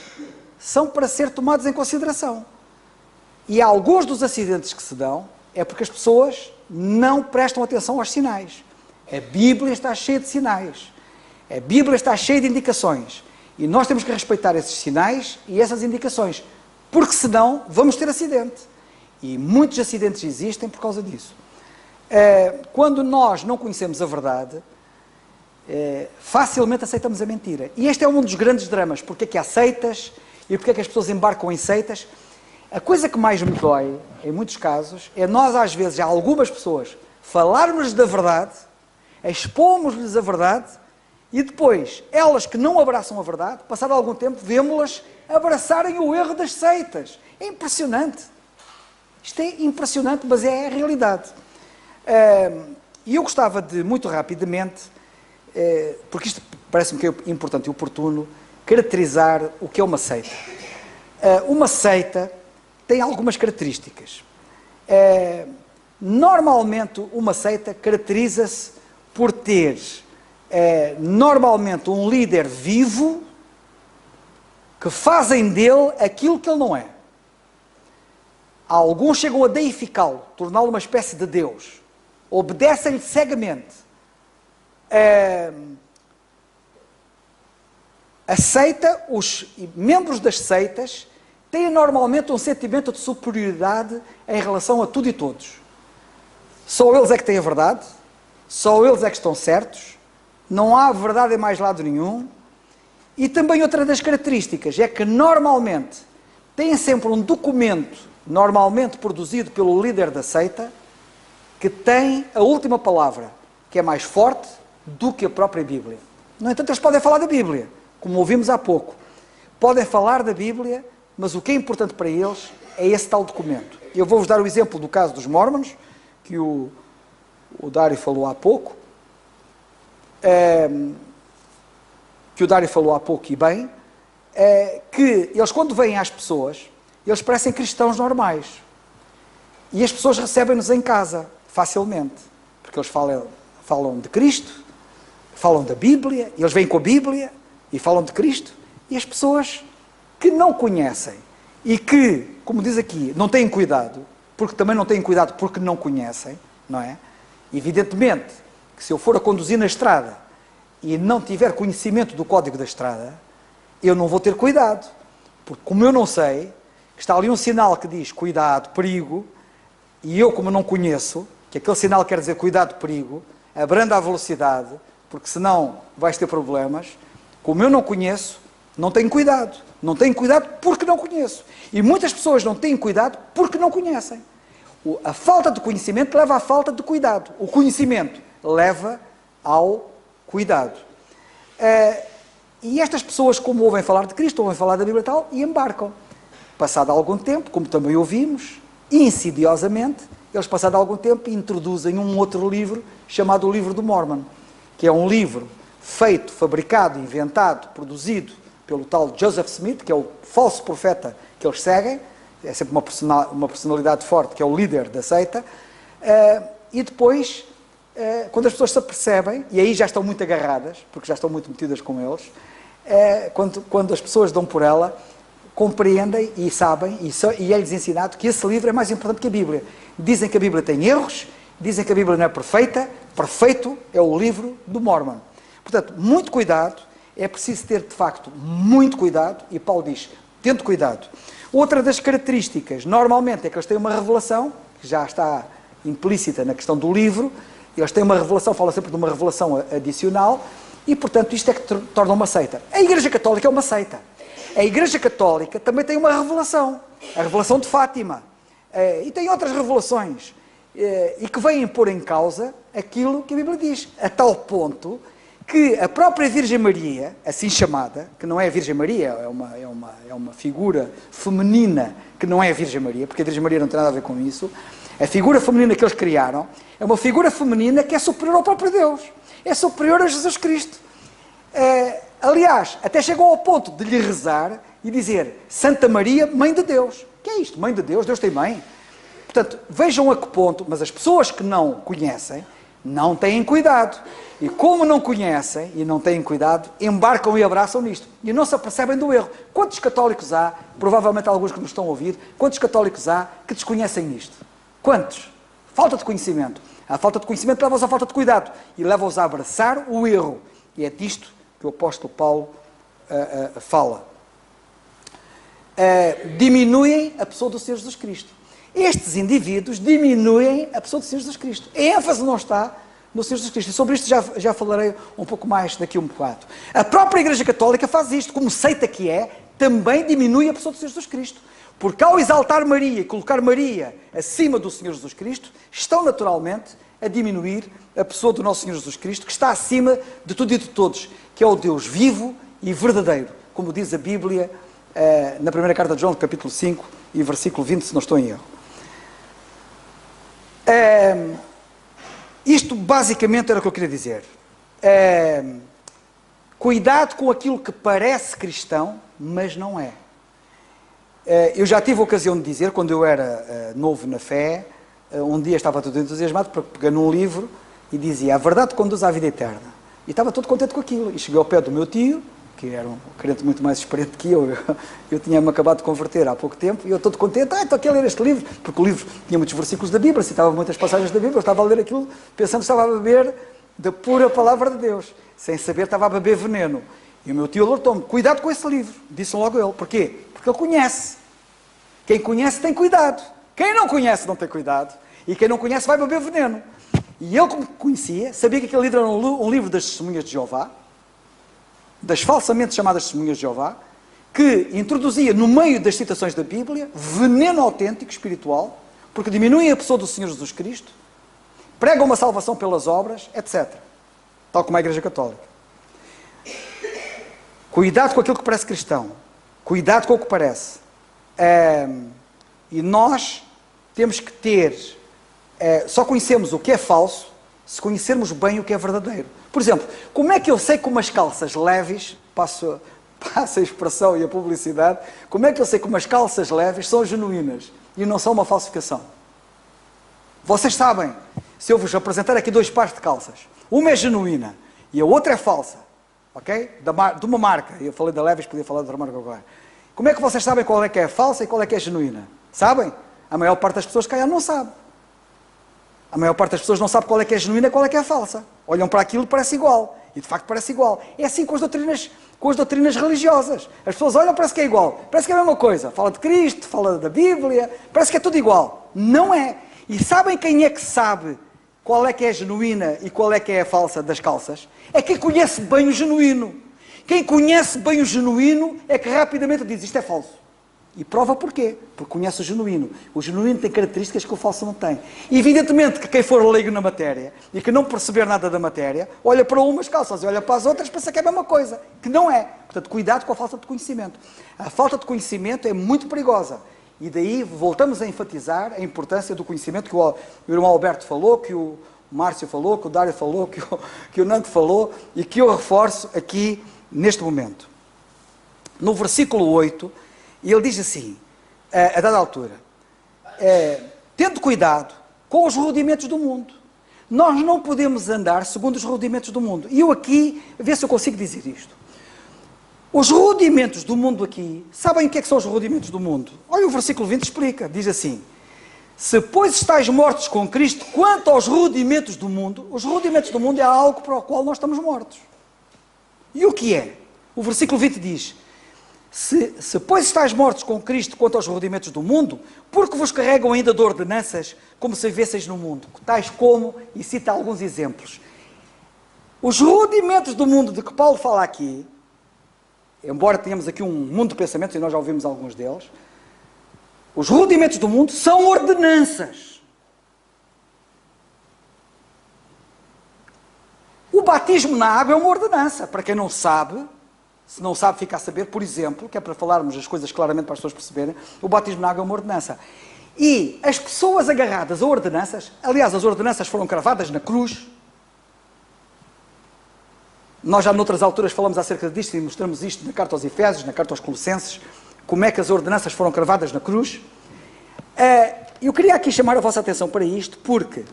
são para ser tomados em consideração. E alguns dos acidentes que se dão é porque as pessoas não prestam atenção aos sinais. A Bíblia está cheia de sinais. A Bíblia está cheia de indicações. E nós temos que respeitar esses sinais e essas indicações. Porque senão vamos ter acidente. E muitos acidentes existem por causa disso. Quando nós não conhecemos a verdade, facilmente aceitamos a mentira. E este é um dos grandes dramas. Porque é que há seitas e porque é que as pessoas embarcam em seitas. A coisa que mais me dói, em muitos casos, é nós às vezes, a algumas pessoas, falarmos da verdade, expomos-lhes a verdade, e depois, elas que não abraçam a verdade, passado algum tempo, vemos-las abraçarem o erro das seitas. É impressionante. Isto é impressionante, mas é a realidade. E eu gostava de, muito rapidamente, porque isto parece-me que é importante e oportuno, caracterizar o que é uma seita. Uma seita tem algumas características. Normalmente, uma seita caracteriza-se por ter, normalmente, um líder vivo que fazem dele aquilo que ele não é. Alguns chegam a deificá-lo, torná-lo uma espécie de Deus. Obedecem-lhe cegamente. A seita, os membros das seitas, têm normalmente um sentimento de superioridade em relação a tudo e todos. Só eles é que têm a verdade, só eles é que estão certos, não há verdade em mais lado nenhum. E também outra das características é que normalmente têm sempre um documento, normalmente produzido pelo líder da seita, que tem a última palavra, que é mais forte do que a própria Bíblia. No entanto, eles podem falar da Bíblia, como ouvimos há pouco. Podem falar da Bíblia, mas o que é importante para eles é esse tal documento. Eu vou-vos dar o exemplo do caso dos Mormons, que o Dário falou há pouco, e bem, que eles, quando vêm às pessoas, eles parecem cristãos normais. E as pessoas recebem-nos em casa, facilmente, porque eles falam de Cristo, falam da Bíblia, eles vêm com a Bíblia e falam de Cristo, e as pessoas que não conhecem e que, como diz aqui, não têm cuidado, porque também não têm cuidado porque não conhecem, não é? Evidentemente que se eu for a conduzir na estrada e não tiver conhecimento do código da estrada, eu não vou ter cuidado, porque como eu não sei, está ali um sinal que diz cuidado, perigo, e eu como não conheço, que aquele sinal quer dizer cuidado, perigo, abranda a velocidade, porque senão vais ter problemas. Como eu não conheço, não tenho cuidado. Não tenho cuidado porque não conheço. E muitas pessoas não têm cuidado porque não conhecem. A falta de conhecimento leva à falta de cuidado. O conhecimento leva ao cuidado. E estas pessoas, como ouvem falar de Cristo, ouvem falar da Bíblia e tal, e embarcam. Passado algum tempo, como também ouvimos, insidiosamente, eles, passado algum tempo, introduzem um outro livro, chamado o Livro do Mormon, que é um livro feito, fabricado, inventado, produzido pelo tal Joseph Smith, que é o falso profeta que eles seguem, é sempre uma personalidade forte, que é o líder da seita, e depois, quando as pessoas se apercebem, e aí já estão muito agarradas, porque já estão muito metidas com eles, quando as pessoas dão por ela, compreendem e sabem, e é-lhes ensinado que esse livro é mais importante que a Bíblia. Dizem que a Bíblia tem erros, dizem que a Bíblia não é perfeita, perfeito é o Livro do Mormon. Portanto, muito cuidado, é preciso ter, de facto, muito cuidado, e Paulo diz, tente cuidado. Outra das características, normalmente, é que eles têm uma revelação, que já está implícita na questão do livro, eles têm uma revelação, fala sempre de uma revelação adicional, e, portanto, isto é que torna uma seita. A Igreja Católica é uma seita. A Igreja Católica também tem uma revelação, a revelação de Fátima, e tem outras revelações, e que vêm pôr em causa aquilo que a Bíblia diz, a tal ponto que a própria Virgem Maria, assim chamada, que não é a Virgem Maria, é uma figura feminina que não é a Virgem Maria, porque a Virgem Maria não tem nada a ver com isso, a figura feminina que eles criaram é uma figura feminina que é superior ao próprio Deus, é superior a Jesus Cristo. Aliás, até chegam ao ponto de lhe rezar e dizer Santa Maria, Mãe de Deus. O que é isto? Mãe de Deus? Deus tem mãe? Portanto, vejam a que ponto, mas as pessoas que não conhecem, não têm cuidado. E como não conhecem e não têm cuidado, embarcam e abraçam nisto. E não se apercebem do erro. Quantos católicos há, provavelmente alguns que nos estão a ouvir, quantos católicos há que desconhecem nisto? Quantos? Falta de conhecimento. A falta de conhecimento leva-os à falta de cuidado. E leva-os a abraçar o erro. E é disto que o apóstolo Paulo fala. Diminuem a pessoa do Senhor Jesus Cristo. Estes indivíduos diminuem a pessoa do Senhor Jesus Cristo. A ênfase não está no Senhor Jesus Cristo. E sobre isto já falarei um pouco mais daqui um bocado. A própria Igreja Católica faz isto, como seita que é, também diminui a pessoa do Senhor Jesus Cristo. Porque ao exaltar Maria e colocar Maria acima do Senhor Jesus Cristo, estão naturalmente a diminuir a pessoa do nosso Senhor Jesus Cristo, que está acima de tudo e de todos, que é o Deus vivo e verdadeiro, como diz a Bíblia na primeira carta de João, capítulo 5 e versículo 20, se não estou em erro. Isto basicamente era o que eu queria dizer. Cuidado com aquilo que parece cristão, mas não é. Eu já tive a ocasião de dizer, quando eu era novo na fé, um dia estava todo entusiasmado para pegar num livro e dizia: a verdade conduz à vida eterna. E estava todo contente com aquilo. E cheguei ao pé do meu tio, que era um crente muito mais experiente que eu tinha-me acabado de converter há pouco tempo, e eu todo contente, estou aqui a ler este livro, porque o livro tinha muitos versículos da Bíblia, citava muitas passagens da Bíblia, eu estava a ler aquilo pensando que estava a beber da pura palavra de Deus, sem saber estava a beber veneno. E o meu tio alertou-me: cuidado com esse livro, disse logo ele. Porquê? Porque ele conhece. Quem conhece tem cuidado. Quem não conhece não tem cuidado, e quem não conhece vai beber veneno. E ele, como conhecia, sabia que aquele livro era um livro das testemunhas de Jeová, das falsamente chamadas testemunhas de Jeová, que introduzia no meio das citações da Bíblia veneno autêntico espiritual, porque diminuem a pessoa do Senhor Jesus Cristo, pregam uma salvação pelas obras, etc. Tal como a Igreja Católica. Cuidado com aquilo que parece cristão. Cuidado com o que parece. E nós temos que ter... só conhecemos o que é falso se conhecermos bem o que é verdadeiro. Por exemplo, como é que eu sei que umas calças leves, passo a expressão e a publicidade, como é que eu sei que umas calças leves são genuínas e não são uma falsificação? Vocês sabem, se eu vos apresentar aqui dois pares de calças, uma é genuína e a outra é falsa, ok? De uma marca, eu falei da Levi's, podia falar de outra marca agora. Como é que vocês sabem qual é que é falsa e qual é que é genuína? Sabem? A maior parte das pessoas que cá não sabe. A maior parte das pessoas não sabe qual é que é genuína e qual é que é falsa. Olham para aquilo e parece igual. E de facto parece igual. É assim com as doutrinas religiosas. As pessoas olham e parece que é igual. Parece que é a mesma coisa. Fala de Cristo, fala da Bíblia, parece que é tudo igual. Não é. E sabem quem é que sabe qual é que é genuína e qual é que é a falsa das calças? É quem conhece bem o genuíno. Quem conhece bem o genuíno é que rapidamente diz, isto é falso. E prova porquê? Porque conhece o genuíno. O genuíno tem características que o falso não tem. E evidentemente que quem for leigo na matéria e que não perceber nada da matéria, olha para umas calças e olha para as outras e pensa que é a mesma coisa. Que não é. Portanto, cuidado com a falta de conhecimento. A falta de conhecimento é muito perigosa. E daí voltamos a enfatizar a importância do conhecimento que o irmão Alberto falou, que o Márcio falou, que o Dário falou, que o Nando falou e que eu reforço aqui neste momento. No versículo 8... E ele diz assim, a dada altura, tendo cuidado com os rudimentos do mundo. Nós não podemos andar segundo os rudimentos do mundo. E eu aqui, vê se eu consigo dizer isto. Os rudimentos do mundo aqui, sabem o que é que são os rudimentos do mundo? Olha, o versículo 20 explica, diz assim, se pois estáis mortos com Cristo, quanto aos rudimentos do mundo, os rudimentos do mundo é algo para o qual nós estamos mortos. E o que é? O versículo 20 diz, se pois estáis mortos com Cristo quanto aos rudimentos do mundo, porque vos carregam ainda de ordenanças, como se vivesseis no mundo, tais como, e cita alguns exemplos. Os rudimentos do mundo de que Paulo fala aqui, embora tenhamos aqui um mundo de pensamentos, e nós já ouvimos alguns deles, os rudimentos do mundo são ordenanças. O batismo na água é uma ordenança, para quem não sabe. Se não sabe, fica a saber, por exemplo, que é para falarmos as coisas claramente para as pessoas perceberem, o batismo na água é uma ordenança. E as pessoas agarradas a ordenanças, aliás, as ordenanças foram cravadas na cruz. Nós já noutras alturas falamos acerca disto e mostramos isto na carta aos Efésios, na carta aos Colossenses, como é que as ordenanças foram cravadas na cruz. Eu queria aqui chamar a vossa atenção para isto, porque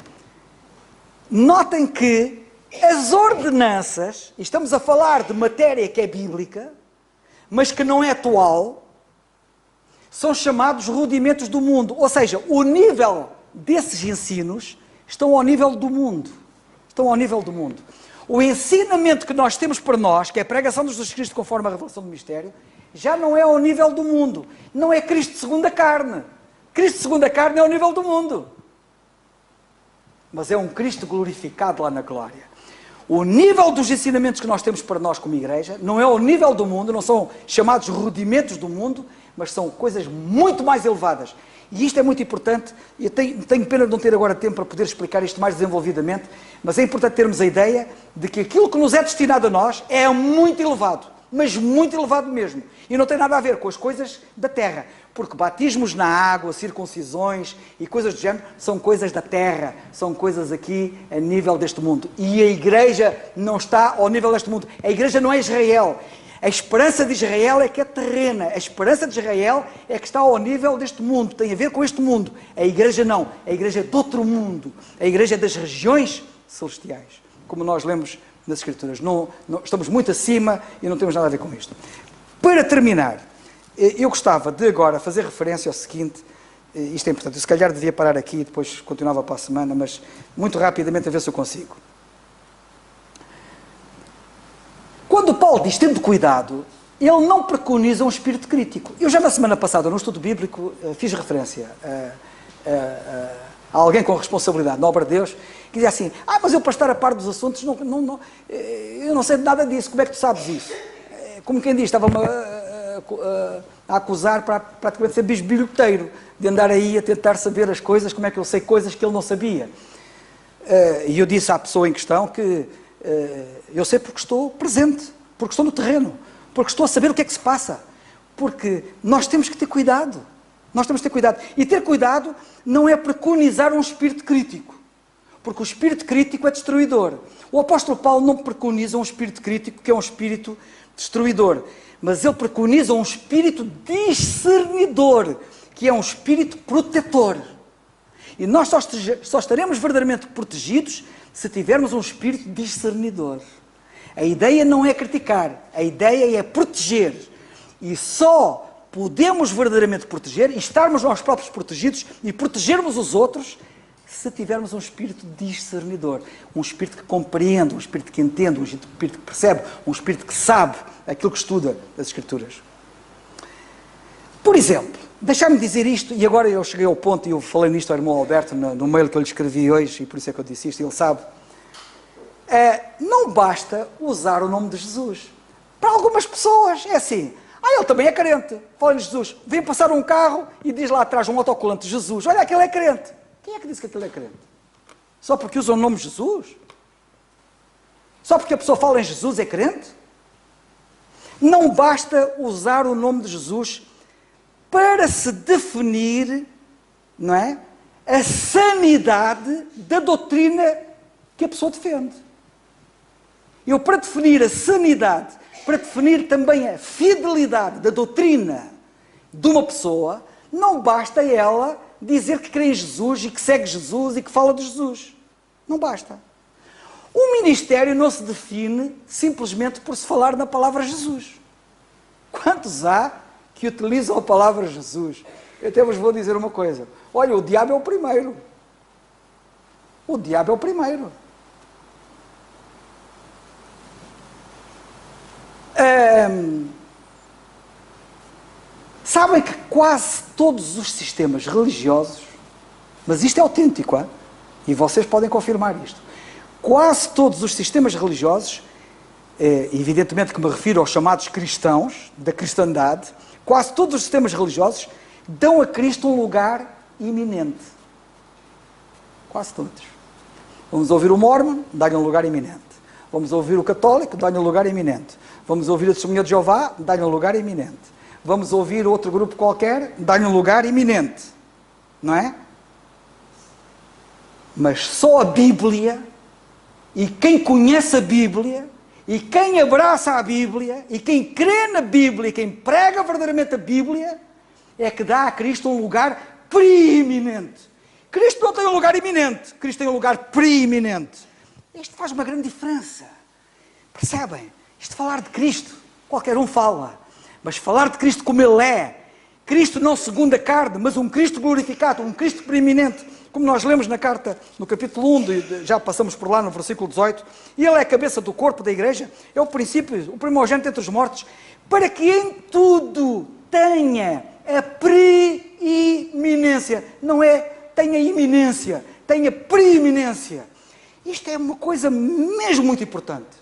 notem que as ordenanças, e estamos a falar de matéria que é bíblica, mas que não é atual, são chamados rudimentos do mundo. Ou seja, o nível desses ensinos estão ao nível do mundo. Estão ao nível do mundo. O ensinamento que nós temos para nós, que é a pregação de Jesus Cristo conforme a revelação do mistério, já não é ao nível do mundo. Não é Cristo segundo a carne. Cristo segundo a carne é ao nível do mundo. Mas é um Cristo glorificado lá na glória. O nível dos ensinamentos que nós temos para nós como igreja não é o nível do mundo, não são chamados rudimentos do mundo, mas são coisas muito mais elevadas. E isto é muito importante, e eu tenho pena de não ter agora tempo para poder explicar isto mais desenvolvidamente, mas é importante termos a ideia de que aquilo que nos é destinado a nós é muito elevado, mas muito elevado mesmo. E não tem nada a ver com as coisas da terra, porque batismos na água, circuncisões e coisas do género são coisas da terra, são coisas aqui a nível deste mundo. E a igreja não está ao nível deste mundo. A igreja não é Israel. A esperança de Israel é que é terrena. A esperança de Israel é que está ao nível deste mundo, tem a ver com este mundo. A igreja não. A igreja é de outro mundo. A igreja é das regiões celestiais, como nós lemos nas Escrituras. Não, estamos muito acima e não temos nada a ver com isto. Para terminar, eu gostava de agora fazer referência ao seguinte, isto é importante, eu se calhar devia parar aqui e depois continuava para a semana, mas muito rapidamente a ver se eu consigo. Quando Paulo diz tendo cuidado, ele não preconiza um espírito crítico. Eu já na semana passada, no estudo bíblico, fiz referência a alguém com responsabilidade na obra de Deus, que dizia assim, mas eu para estar a par dos assuntos, eu não sei de nada disso, como é que tu sabes isso? Como quem diz, estava-me a acusar praticamente de ser bisbilhoteiro, de andar aí a tentar saber as coisas, como é que eu sei coisas que ele não sabia. E eu disse à pessoa em questão que eu sei porque estou presente, porque estou no terreno, porque estou a saber o que é que se passa, porque nós temos que ter cuidado. Nós temos que ter cuidado. E ter cuidado não é preconizar um espírito crítico, porque o espírito crítico é destruidor. O apóstolo Paulo não preconiza um espírito crítico, que é um espírito destruidor, mas ele preconiza um espírito discernidor, que é um espírito protetor. E nós só estaremos verdadeiramente protegidos se tivermos um espírito discernidor. A ideia não é criticar, a ideia é proteger. E só podemos verdadeiramente proteger e estarmos nós próprios protegidos e protegermos os outros se tivermos um espírito discernidor, um espírito que compreende, um espírito que entende, um espírito que percebe, um espírito que sabe aquilo que estuda as Escrituras. Por exemplo, deixar-me dizer isto, e agora eu cheguei ao ponto, e eu falei nisto ao irmão Alberto no mail que eu lhe escrevi hoje, e por isso é que eu disse isto, ele sabe. Não basta usar o nome de Jesus. Para algumas pessoas é assim, ele também é crente, fala-lhe Jesus, vem passar um carro e diz lá atrás um autocolante Jesus, olha, aquele é crente. Quem é que disse que aquele é crente? Só porque usa o nome Jesus? Só porque a pessoa fala em Jesus é crente? Não basta usar o nome de Jesus para se definir, não é, a sanidade da doutrina que a pessoa defende. Eu, para definir a sanidade, para definir também a fidelidade da doutrina de uma pessoa, não basta ela dizer que crê em Jesus e que segue Jesus e que fala de Jesus. Não basta. O ministério não se define simplesmente por se falar na palavra Jesus. Quantos há que utilizam a palavra Jesus? Eu até vos vou dizer uma coisa. Olha, o diabo é o primeiro. O diabo é o primeiro. Sabem que quase todos os sistemas religiosos, mas isto é autêntico, hein? E vocês podem confirmar isto, quase todos os sistemas religiosos, evidentemente que me refiro aos chamados cristãos, da cristandade, quase todos os sistemas religiosos dão a Cristo um lugar iminente. Quase todos. Vamos ouvir o Mormon, dá-lhe um lugar iminente. Vamos ouvir o católico, dá-lhe um lugar iminente. Vamos ouvir a Testemunha de Jeová, dá-lhe um lugar iminente. Vamos ouvir outro grupo qualquer, dá-lhe um lugar iminente. Não é? Mas só a Bíblia, e quem conhece a Bíblia, e quem abraça a Bíblia, e quem crê na Bíblia, e quem prega verdadeiramente a Bíblia, é que dá a Cristo um lugar preeminente. Cristo não tem um lugar iminente, Cristo tem um lugar preeminente. Isto faz uma grande diferença. Percebem? Isto falar de Cristo, qualquer um fala. Mas falar de Cristo como Ele é, Cristo não segundo a carne, mas um Cristo glorificado, um Cristo preeminente, como nós lemos na carta, no capítulo 1, já passamos por lá no versículo 18, e Ele é a cabeça do corpo da igreja, é o princípio, o primogênito entre os mortos, para que em tudo tenha a preeminência. Não é tenha iminência, tenha preeminência. Isto é uma coisa mesmo muito importante.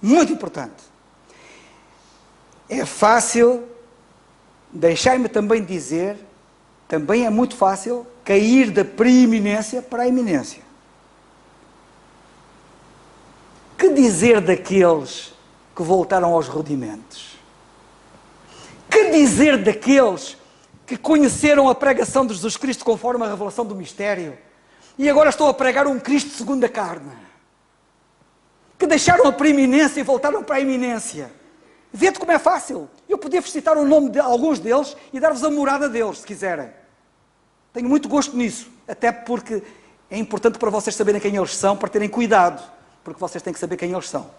Muito importante. É fácil, deixai-me também dizer, também é muito fácil cair da preeminência para a iminência. Que dizer daqueles que voltaram aos rudimentos? Que dizer daqueles que conheceram a pregação de Jesus Cristo conforme a revelação do mistério e agora estão a pregar um Cristo segundo a carne? Que deixaram a preeminência e voltaram para a iminência. Vê-te como é fácil. Eu podia citar o nome de alguns deles e dar-vos a morada deles, se quiserem. Tenho muito gosto nisso, até porque é importante para vocês saberem quem eles são, para terem cuidado, porque vocês têm que saber quem eles são.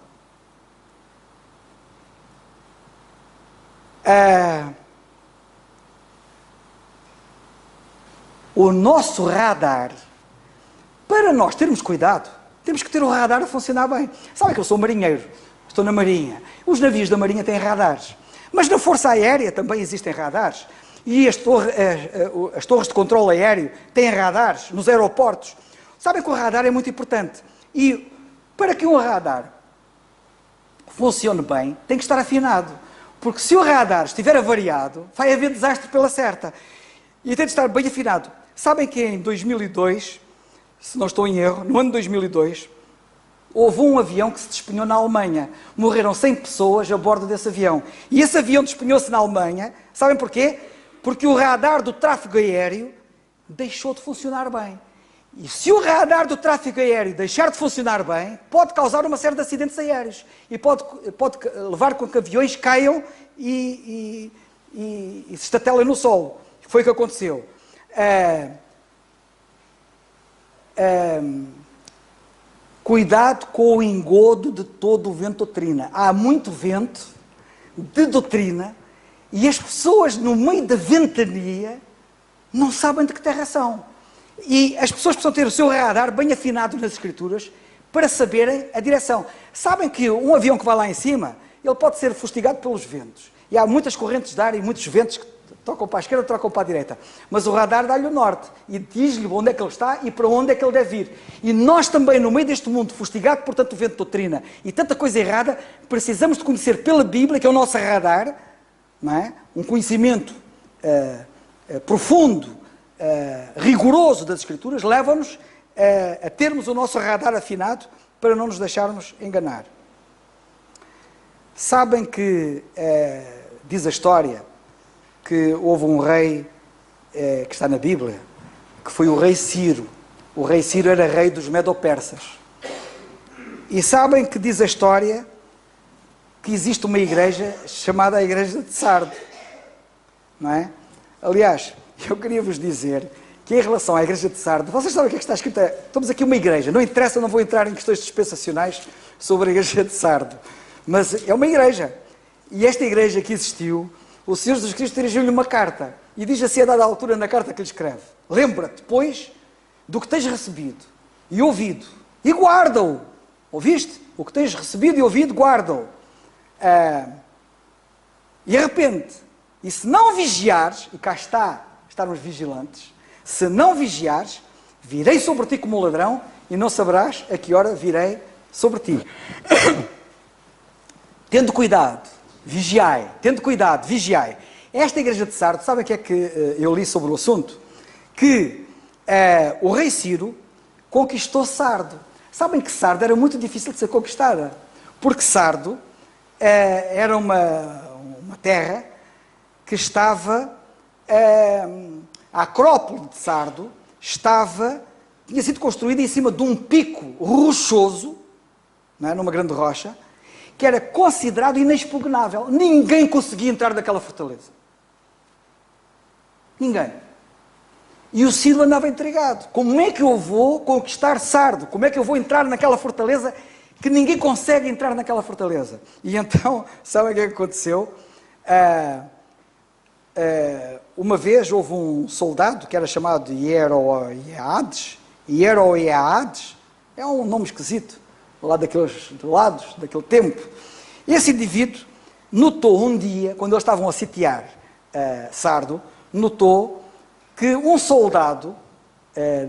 O nosso radar, para nós termos cuidado, temos que ter o radar a funcionar bem. Sabem que eu sou marinheiro, estou na Marinha. Os navios da Marinha têm radares. Mas na Força Aérea também existem radares. E as torres de controle aéreo têm radares nos aeroportos. Sabem que o radar é muito importante. E para que um radar funcione bem, tem que estar afinado. Porque se o radar estiver avariado, vai haver desastre pela certa. E tem de estar bem afinado. Sabem que em 2002, se não estou em erro, no ano de 2002, houve um avião que se despenhou na Alemanha. Morreram 100 pessoas a bordo desse avião. E esse avião despenhou-se na Alemanha. Sabem porquê? Porque o radar do tráfego aéreo deixou de funcionar bem. E se o radar do tráfego aéreo deixar de funcionar bem, pode causar uma série de acidentes aéreos. E pode levar com que aviões caiam e se estatelem no solo. Foi o que aconteceu. Cuidado com o engodo de todo o vento de doutrina. Há muito vento de doutrina e as pessoas no meio da ventania não sabem de que terra são. E as pessoas precisam ter o seu radar bem afinado nas escrituras para saberem a direção. Sabem que um avião que vai lá em cima, ele pode ser fustigado pelos ventos. E há muitas correntes de ar e muitos ventos Trocam para a esquerda, trocam para a direita. Mas o radar dá-lhe o norte e diz-lhe onde é que ele está e para onde é que ele deve ir. E nós também, no meio deste mundo fustigado por tanto vento de doutrina e tanta coisa errada, precisamos de conhecer pela Bíblia, que é o nosso radar, não é? Um conhecimento profundo, rigoroso das Escrituras, leva-nos a termos o nosso radar afinado para não nos deixarmos enganar. Sabem que, diz a história, que houve um rei que está na Bíblia, que foi o rei Ciro. O rei Ciro era rei dos Medo-Persas. E sabem que diz a história que existe uma igreja chamada a Igreja de Sardo. Não é? Aliás, eu queria vos dizer que em relação à Igreja de Sardo, vocês sabem o que é que está escrito? Estamos aqui uma igreja, não interessa, não vou entrar em questões dispensacionais sobre a Igreja de Sardo, mas é uma igreja. E esta igreja que existiu, o Senhor Jesus Cristo dirigiu-lhe uma carta e diz assim a dada altura na carta que lhe escreve: lembra-te, pois, do que tens recebido e ouvido e guarda-o. Ouviste? O que tens recebido e ouvido, guarda-o. E arrepende. E se não vigiares, e cá está, estarmos vigilantes, se não vigiares, virei sobre ti como um ladrão e não saberás a que hora virei sobre ti. Tendo cuidado, vigiai. Tendo cuidado, vigiai. Esta igreja de Sardo, sabem o que é que eu li sobre o assunto? Que o rei Ciro conquistou Sardo. Sabem que Sardo era muito difícil de ser conquistada, porque Sardo era uma terra que estava... a Acrópole de Sardo tinha sido construída em cima de um pico rochoso, não é? Numa grande rocha, que era considerado inexpugnável. Ninguém conseguia entrar naquela fortaleza. Ninguém. E o Ciro andava intrigado. Como é que eu vou conquistar Sardo? Como é que eu vou entrar naquela fortaleza que ninguém consegue entrar naquela fortaleza? E então, sabem o que é que aconteceu? Uma vez houve um soldado que era chamado Hieroeades. Hieroeades é um nome esquisito, lá daqueles lados, daquele tempo. Esse indivíduo notou um dia, quando eles estavam a sitiar Sardo, notou que um soldado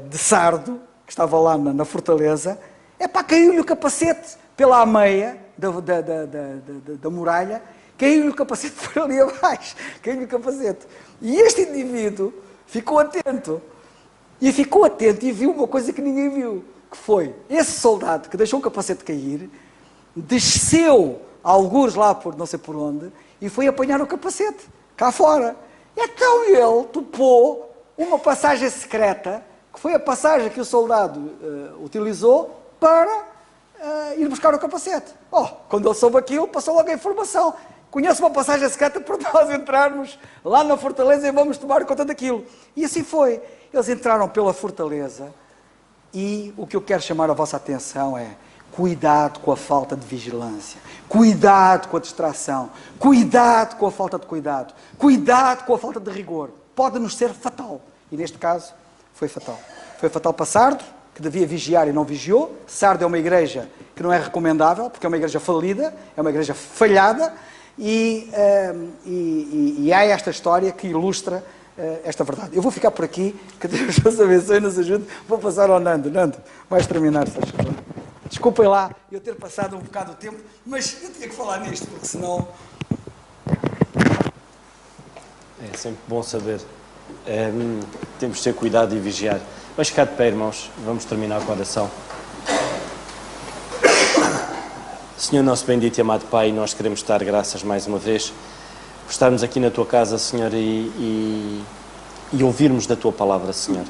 de Sardo, que estava lá na fortaleza, caiu-lhe o capacete pela ameia da muralha, caiu-lhe o capacete por ali abaixo, caiu-lhe o capacete. E este indivíduo ficou atento, e viu uma coisa que ninguém viu, que foi, esse soldado que deixou o capacete cair, desceu algures lá por não sei por onde, e foi apanhar o capacete, cá fora. Então ele topou uma passagem secreta, que foi a passagem que o soldado utilizou para ir buscar o capacete. Quando ele soube aquilo, passou logo a informação. Conheço uma passagem secreta para nós entrarmos lá na fortaleza e vamos tomar conta daquilo. E assim foi. Eles entraram pela fortaleza e o que eu quero chamar a vossa atenção é: cuidado com a falta de vigilância, cuidado com a distração, cuidado com a falta de cuidado, cuidado com a falta de rigor. Pode-nos ser fatal. E neste caso, foi fatal. Foi fatal para Sardo, que devia vigiar e não vigiou. Sardo é uma igreja que não é recomendável, porque é uma igreja falida, é uma igreja falhada, e há esta história que ilustra esta verdade. Eu vou ficar por aqui, que Deus nos abençoe e nos ajude. Vou passar ao Nando. Nando, vais terminar, se faz favor. Desculpem lá eu ter passado um bocado de tempo, mas eu tinha que falar nisto, porque senão... É sempre bom saber. Temos de ter cuidado e vigiar. Vais ficar de pé, irmãos. Vamos terminar com a oração. Senhor nosso bendito e amado Pai, nós queremos dar graças mais uma vez por estarmos aqui na Tua casa, Senhor, e ouvirmos da Tua palavra, Senhor.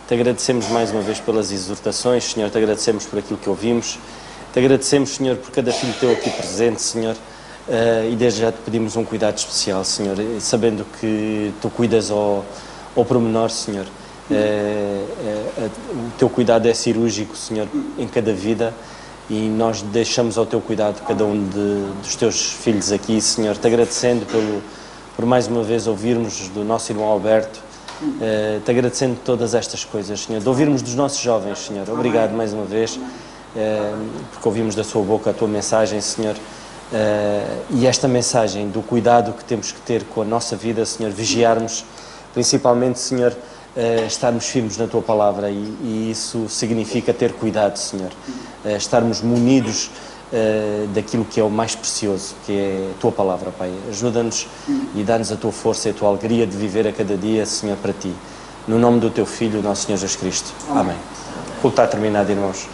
Te agradecemos mais uma vez pelas exortações, Senhor. Te agradecemos por aquilo que ouvimos. Te agradecemos, Senhor, por cada filho Teu aqui presente, Senhor. E desde já te pedimos um cuidado especial, Senhor, sabendo que Tu cuidas ao pormenor, Senhor. O Teu cuidado é cirúrgico, Senhor, em cada vida, e nós deixamos ao Teu cuidado cada um dos Teus filhos aqui, Senhor, te agradecendo por mais uma vez ouvirmos do nosso irmão Alberto, te agradecendo todas estas coisas, Senhor, de ouvirmos dos nossos jovens, Senhor. Obrigado mais uma vez, porque ouvimos da sua boca a Tua mensagem, Senhor. E esta mensagem do cuidado que temos que ter com a nossa vida, Senhor, vigiarmos, principalmente, Senhor, estarmos firmes na Tua Palavra, e isso significa ter cuidado, Senhor, estarmos munidos daquilo que é o mais precioso, que é a Tua Palavra, Pai. Ajuda-nos e dá-nos a Tua força e a Tua alegria de viver a cada dia, Senhor, para Ti. No nome do Teu Filho, nosso Senhor Jesus Cristo. Amém. O culto está terminado, irmãos.